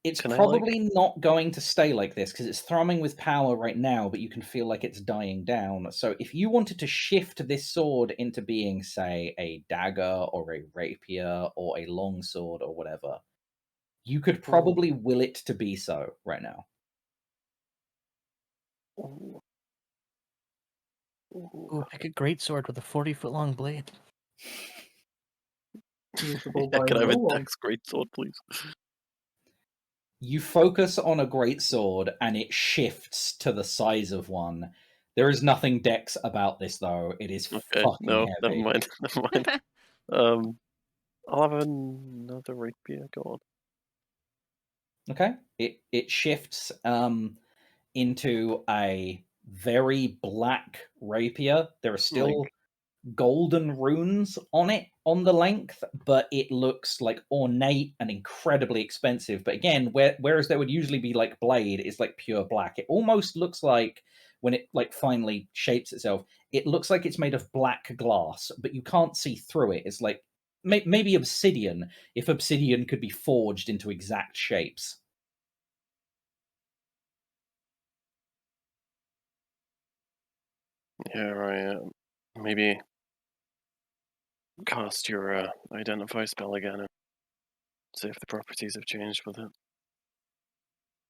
it's probably not going to stay like this because it's thrumming with power right now, but you can feel like it's dying down. So if you wanted to shift this sword into being, say, a dagger or a rapier or a longsword or whatever, you could probably will it to be so right now. Ooh, pick a great sword with a 40-foot long blade. Yeah, can I have a Dex greatsword, please? You focus on a greatsword and it shifts to the size of one. There is nothing Dex about this, though. It is fucking heavy. Never mind. Never mind. I'll have another rapier. Go on. Okay. It shifts into a very black rapier. There are still golden runes on it on the length, but it looks like ornate and incredibly expensive. But again, whereas there would usually be like blade, it's like pure black. It almost looks like when it like finally shapes itself, it looks like it's made of black glass, but you can't see through it. It's like maybe obsidian, if obsidian could be forged into exact shapes. Yeah, maybe cast your identify spell again and see if the properties have changed with it.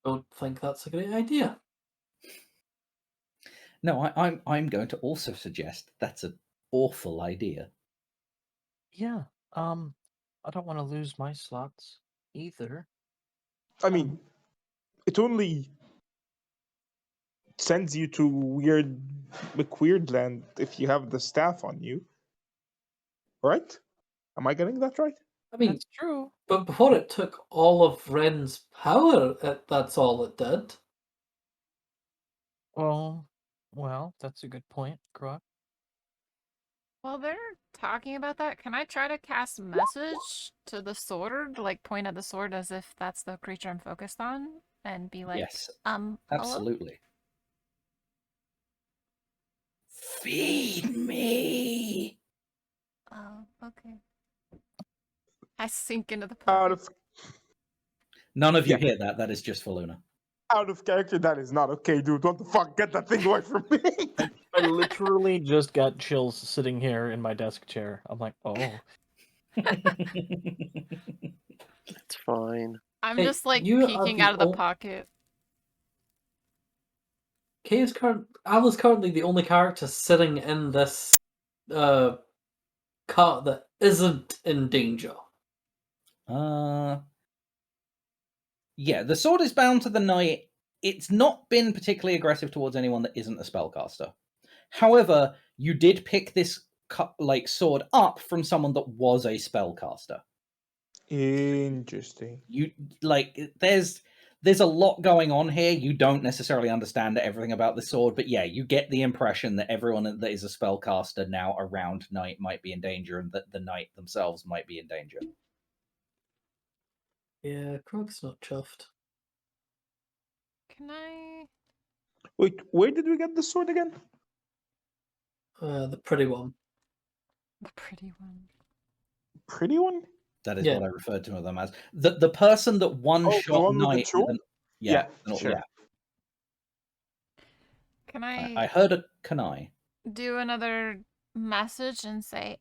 Don't think that's a great idea. No, I'm going to also suggest that's an awful idea. Yeah. I don't want to lose my slots either. I mean, it only sends you to weird land if you have the staff on you. Right? Am I getting that right? I mean, That's true. but before it took all of Ren's power, that's all it did. Well, that's a good point, Grok. While they're talking about that, can I try to cast message to the sword? Like point at the sword as if that's the creature I'm focused on? And be like, Yes, hello? absolutely. Feed me. Oh, okay. I sink into the pocket. None of you hear that. That is just for Luna. Out of character, that is not okay, dude. What the fuck? Get that thing away from me! I literally just got chills sitting here in my desk chair. I'm like, oh. It's fine. I'm Hey, just like you are peeking the out of the ol- pocket. Al is currently the only character sitting in this cart that isn't in danger. Yeah, the sword is bound to the knight. It's not been particularly aggressive towards anyone that isn't a spellcaster. However, you did pick this sword up from someone that was a spellcaster. Interesting. You there's a lot going on here. You don't necessarily understand everything about the sword, but yeah, you get the impression that everyone that is a spellcaster now around knight might be in danger, and that the knight themselves might be in danger. Yeah, Krog's not chuffed. Can I... Wait, where did we get the sword again? The pretty one. The pretty one. Pretty one? That is what I referred to them as. The person that one-shot the one with the knight. troll? Yeah, sure. yeah. Can I heard a Kanai. do another message and say,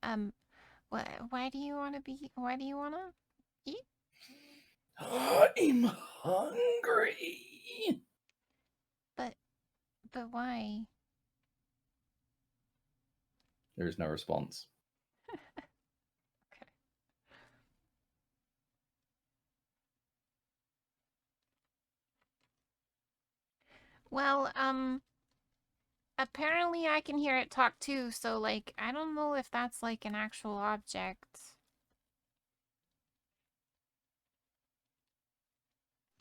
why do you want to eat? I'm hungry. But why? There is no response. Okay. Well, apparently I can hear it talk too, so, like, I don't know if that's, like, an actual object.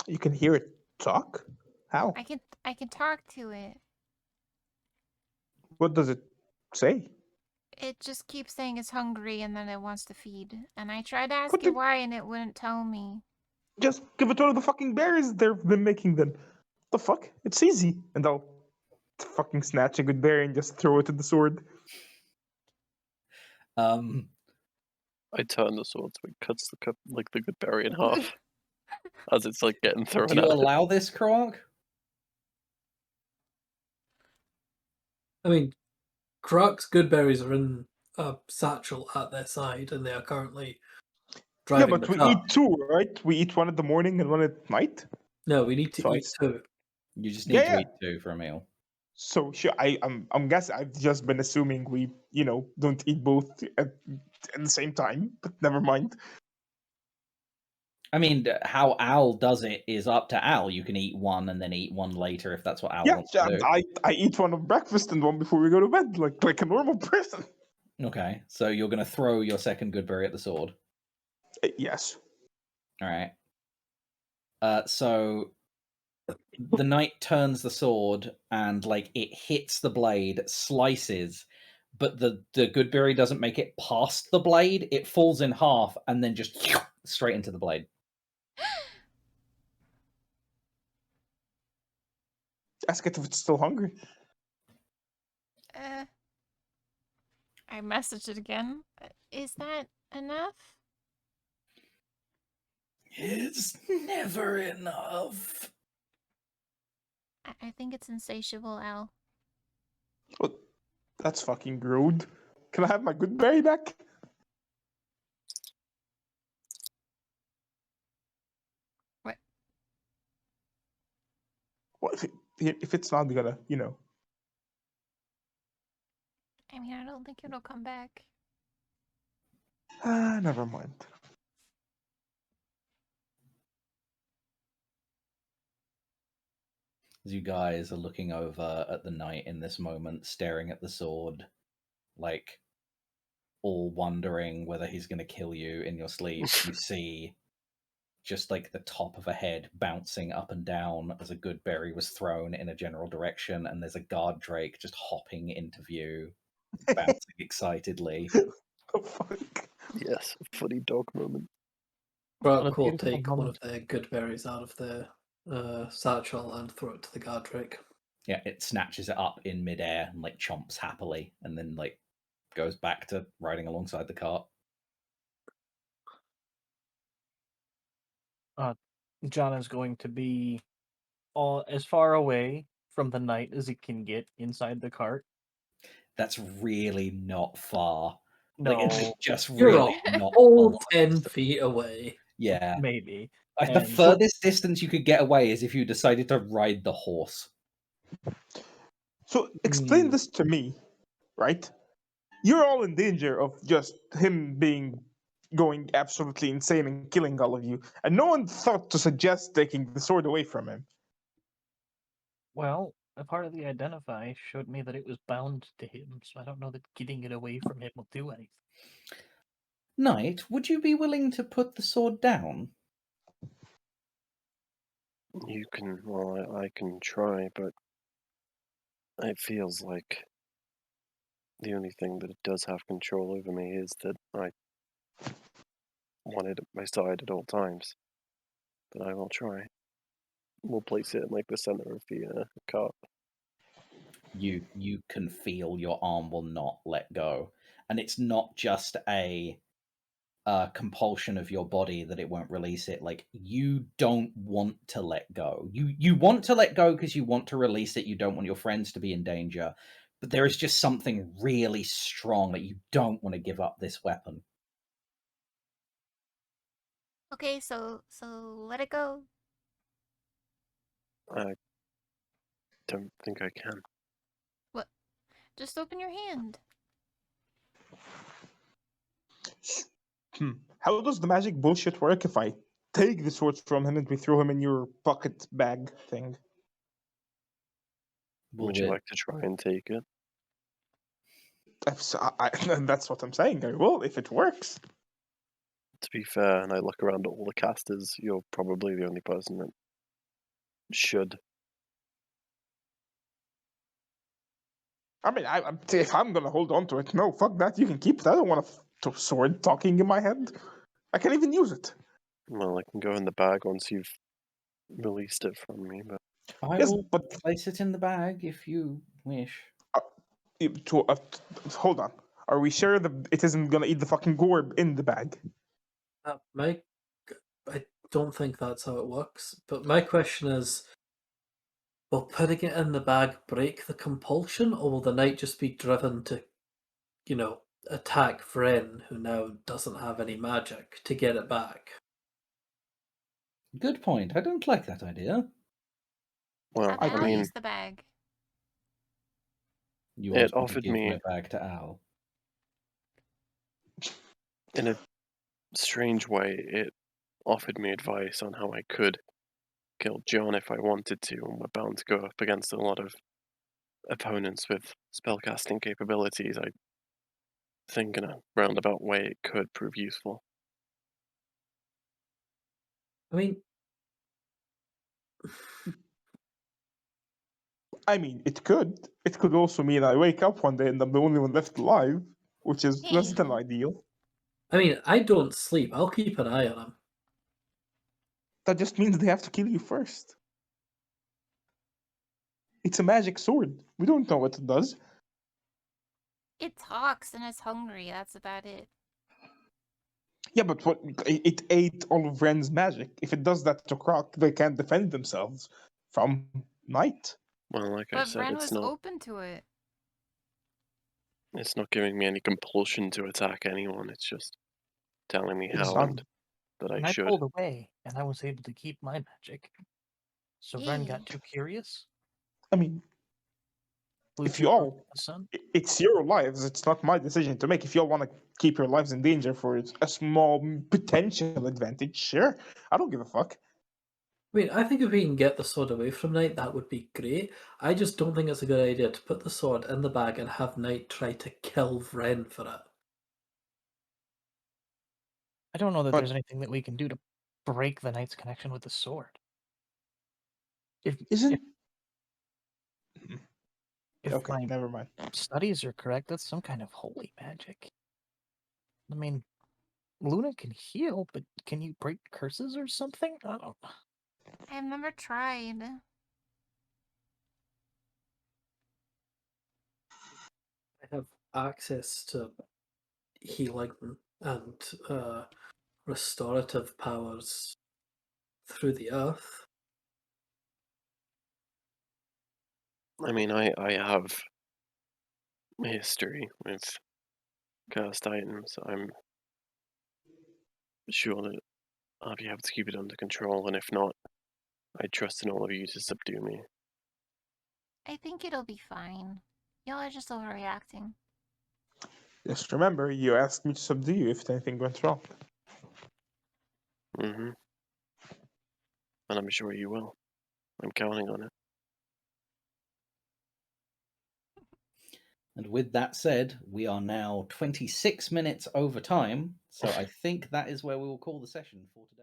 You can hear it talk? How? I can talk to it. What does it say? It just keeps saying it's hungry and then it wants to feed. And I tried to ask it why and it wouldn't tell me. Just give it one of the fucking berries they've been making then. The fuck? It's easy. And I'll fucking snatch a good berry and just throw it at the sword. I turn the sword so it cuts the good berry in half as it's like getting thrown Do you at allow this, Krog? I mean, Krog's good berries are in a satchel at their side, and they are currently driving Yeah, but the we car. eat two, right? We eat one in the morning and one at night. No, we need to eat two. You just need to eat two for a meal. So sure, I'm guessing I've just been assuming we don't eat both at the same time, but never mind. I mean, how Al does it is up to Al. You can eat one and then eat one later if that's what Al wants to do. I eat one at breakfast and one before we go to bed, like a normal person. Okay, so you're going to throw your second good berry at the sword. Yes. All right. So the knight turns the sword and like it hits the blade, slices, but the goodberry doesn't make it past the blade. It falls in half and then just straight into the blade. Ask it if it's still hungry. I messaged it again. Is that enough? It's never enough. I think it's insatiable, Al. Well, that's fucking rude. Can I have my good berry back? What? Well, if it's not gonna, you know. I mean, I don't think it'll come back. Never mind. As you guys are looking over at the knight in this moment, staring at the sword, like all wondering whether he's going to kill you in your sleep, you see just like the top of a head bouncing up and down as a good berry was thrown in a general direction, and there's a guard drake just hopping into view, bouncing excitedly. Oh, fuck. Yes, a funny dog moment. Grok will beautiful take one moment. of the good berries out of the satchel and throw it to the guard drake. Yeah, it snatches it up in midair and like chomps happily, and then like goes back to riding alongside the cart. John is going to be as far away from the knight as he can get inside the cart. That's really not far. No, Like, it's just You're really not all far. 10 feet away. Yeah. maybe. Like, the And- furthest distance you could get away is if you decided to ride the horse. So explain Hmm. this to me, right? You're all in danger of just him going absolutely insane and killing all of you, and no one thought to suggest taking the sword away from him. Well, a part of the identify showed me that it was bound to him, so I don't know that getting it away from him will do anything. Knight, would you be willing to put the sword down? You can, well, I can try, but it feels like the only thing that it does have control over me is that I want it at my side at all times. But I will try. We'll place it in like the center of the cart. You can feel your arm will not let go, and it's not just a compulsion of your body that it won't release it. Like, you don't want to let go. You want to let go because you want to release it. You don't want your friends to be in danger, but there is just something really strong that you don't want to give up this weapon. Okay, so let it go. I don't think I can. What? Just open your hand. How does the magic bullshit work if I take the sword from him and we throw him in your pocket bag thing? Would you like to try and take it? That's what I'm saying. I will if it works. To be fair, and I look around at all the casters, you're probably the only person that should. I mean, if I'm gonna hold on to it, no, fuck that. You can keep it. I don't want a sword talking in my head. I can't even use it. Well, I can go in the bag once you've released it from me, but I Yes, will but place it in the bag if you wish. hold on. Are we sure that it isn't gonna eat the fucking gorb in the bag? I don't think that's how it works. But my question is, will putting it in the bag break the compulsion, or will the knight just be driven to, attack Vren, who now doesn't have any magic, to get it back? Good point. I don't like that idea. well, Have I Al mean- use the bag. You It want me to offered give me- my bag to Al? in a strange way, it offered me advice on how I could kill John if I wanted to, and we're bound to go up against a lot of opponents with spellcasting capabilities. I think in a roundabout way it could prove useful. I mean, I mean, it could. It could also mean I wake up one day and I'm the only one left alive, which is less than ideal. I mean, I don't sleep. I'll keep an eye on him. That just means they have to kill you first. It's a magic sword. We don't know what it does. It talks and it's hungry. That's about it. Yeah, but what it ate all of Ren's magic. If it does that to Croc, they can't defend themselves from Night. Well, like I But said, Ren it's was not. open to it. It's not giving me any compulsion to attack anyone. It's just telling me how and that I And I should. pulled away, and I was able to keep my magic. So Ren got too curious. I mean, Flew if too you close all, to the sun. it's your lives. It's not my decision to make. If you all want to keep your lives in danger for a small potential advantage, sure. I don't give a fuck. I mean, I think if we can get the sword away from Knight, that would be great. I just don't think it's a good idea to put the sword in the bag and have Knight try to kill Vren for it. I don't know that But- there's anything that we can do to break the Knight's connection with the sword. If Okay, my never mind. studies are correct, that's some kind of holy magic. I mean, Luna can heal, but can you break curses or something? I don't. I've never tried. I have access to healing and restorative powers through the earth. I mean, I have history with cursed items. I'm sure that I'll be able to keep it under control, and if not, I trust in all of you to subdue me. I think it'll be fine. Y'all are just overreacting. Just remember, you asked me to subdue you if anything went wrong. Mm-hmm. And I'm sure you will. I'm counting on it. And with that said, we are now 26 minutes over time, so I think that is where we will call the session for today.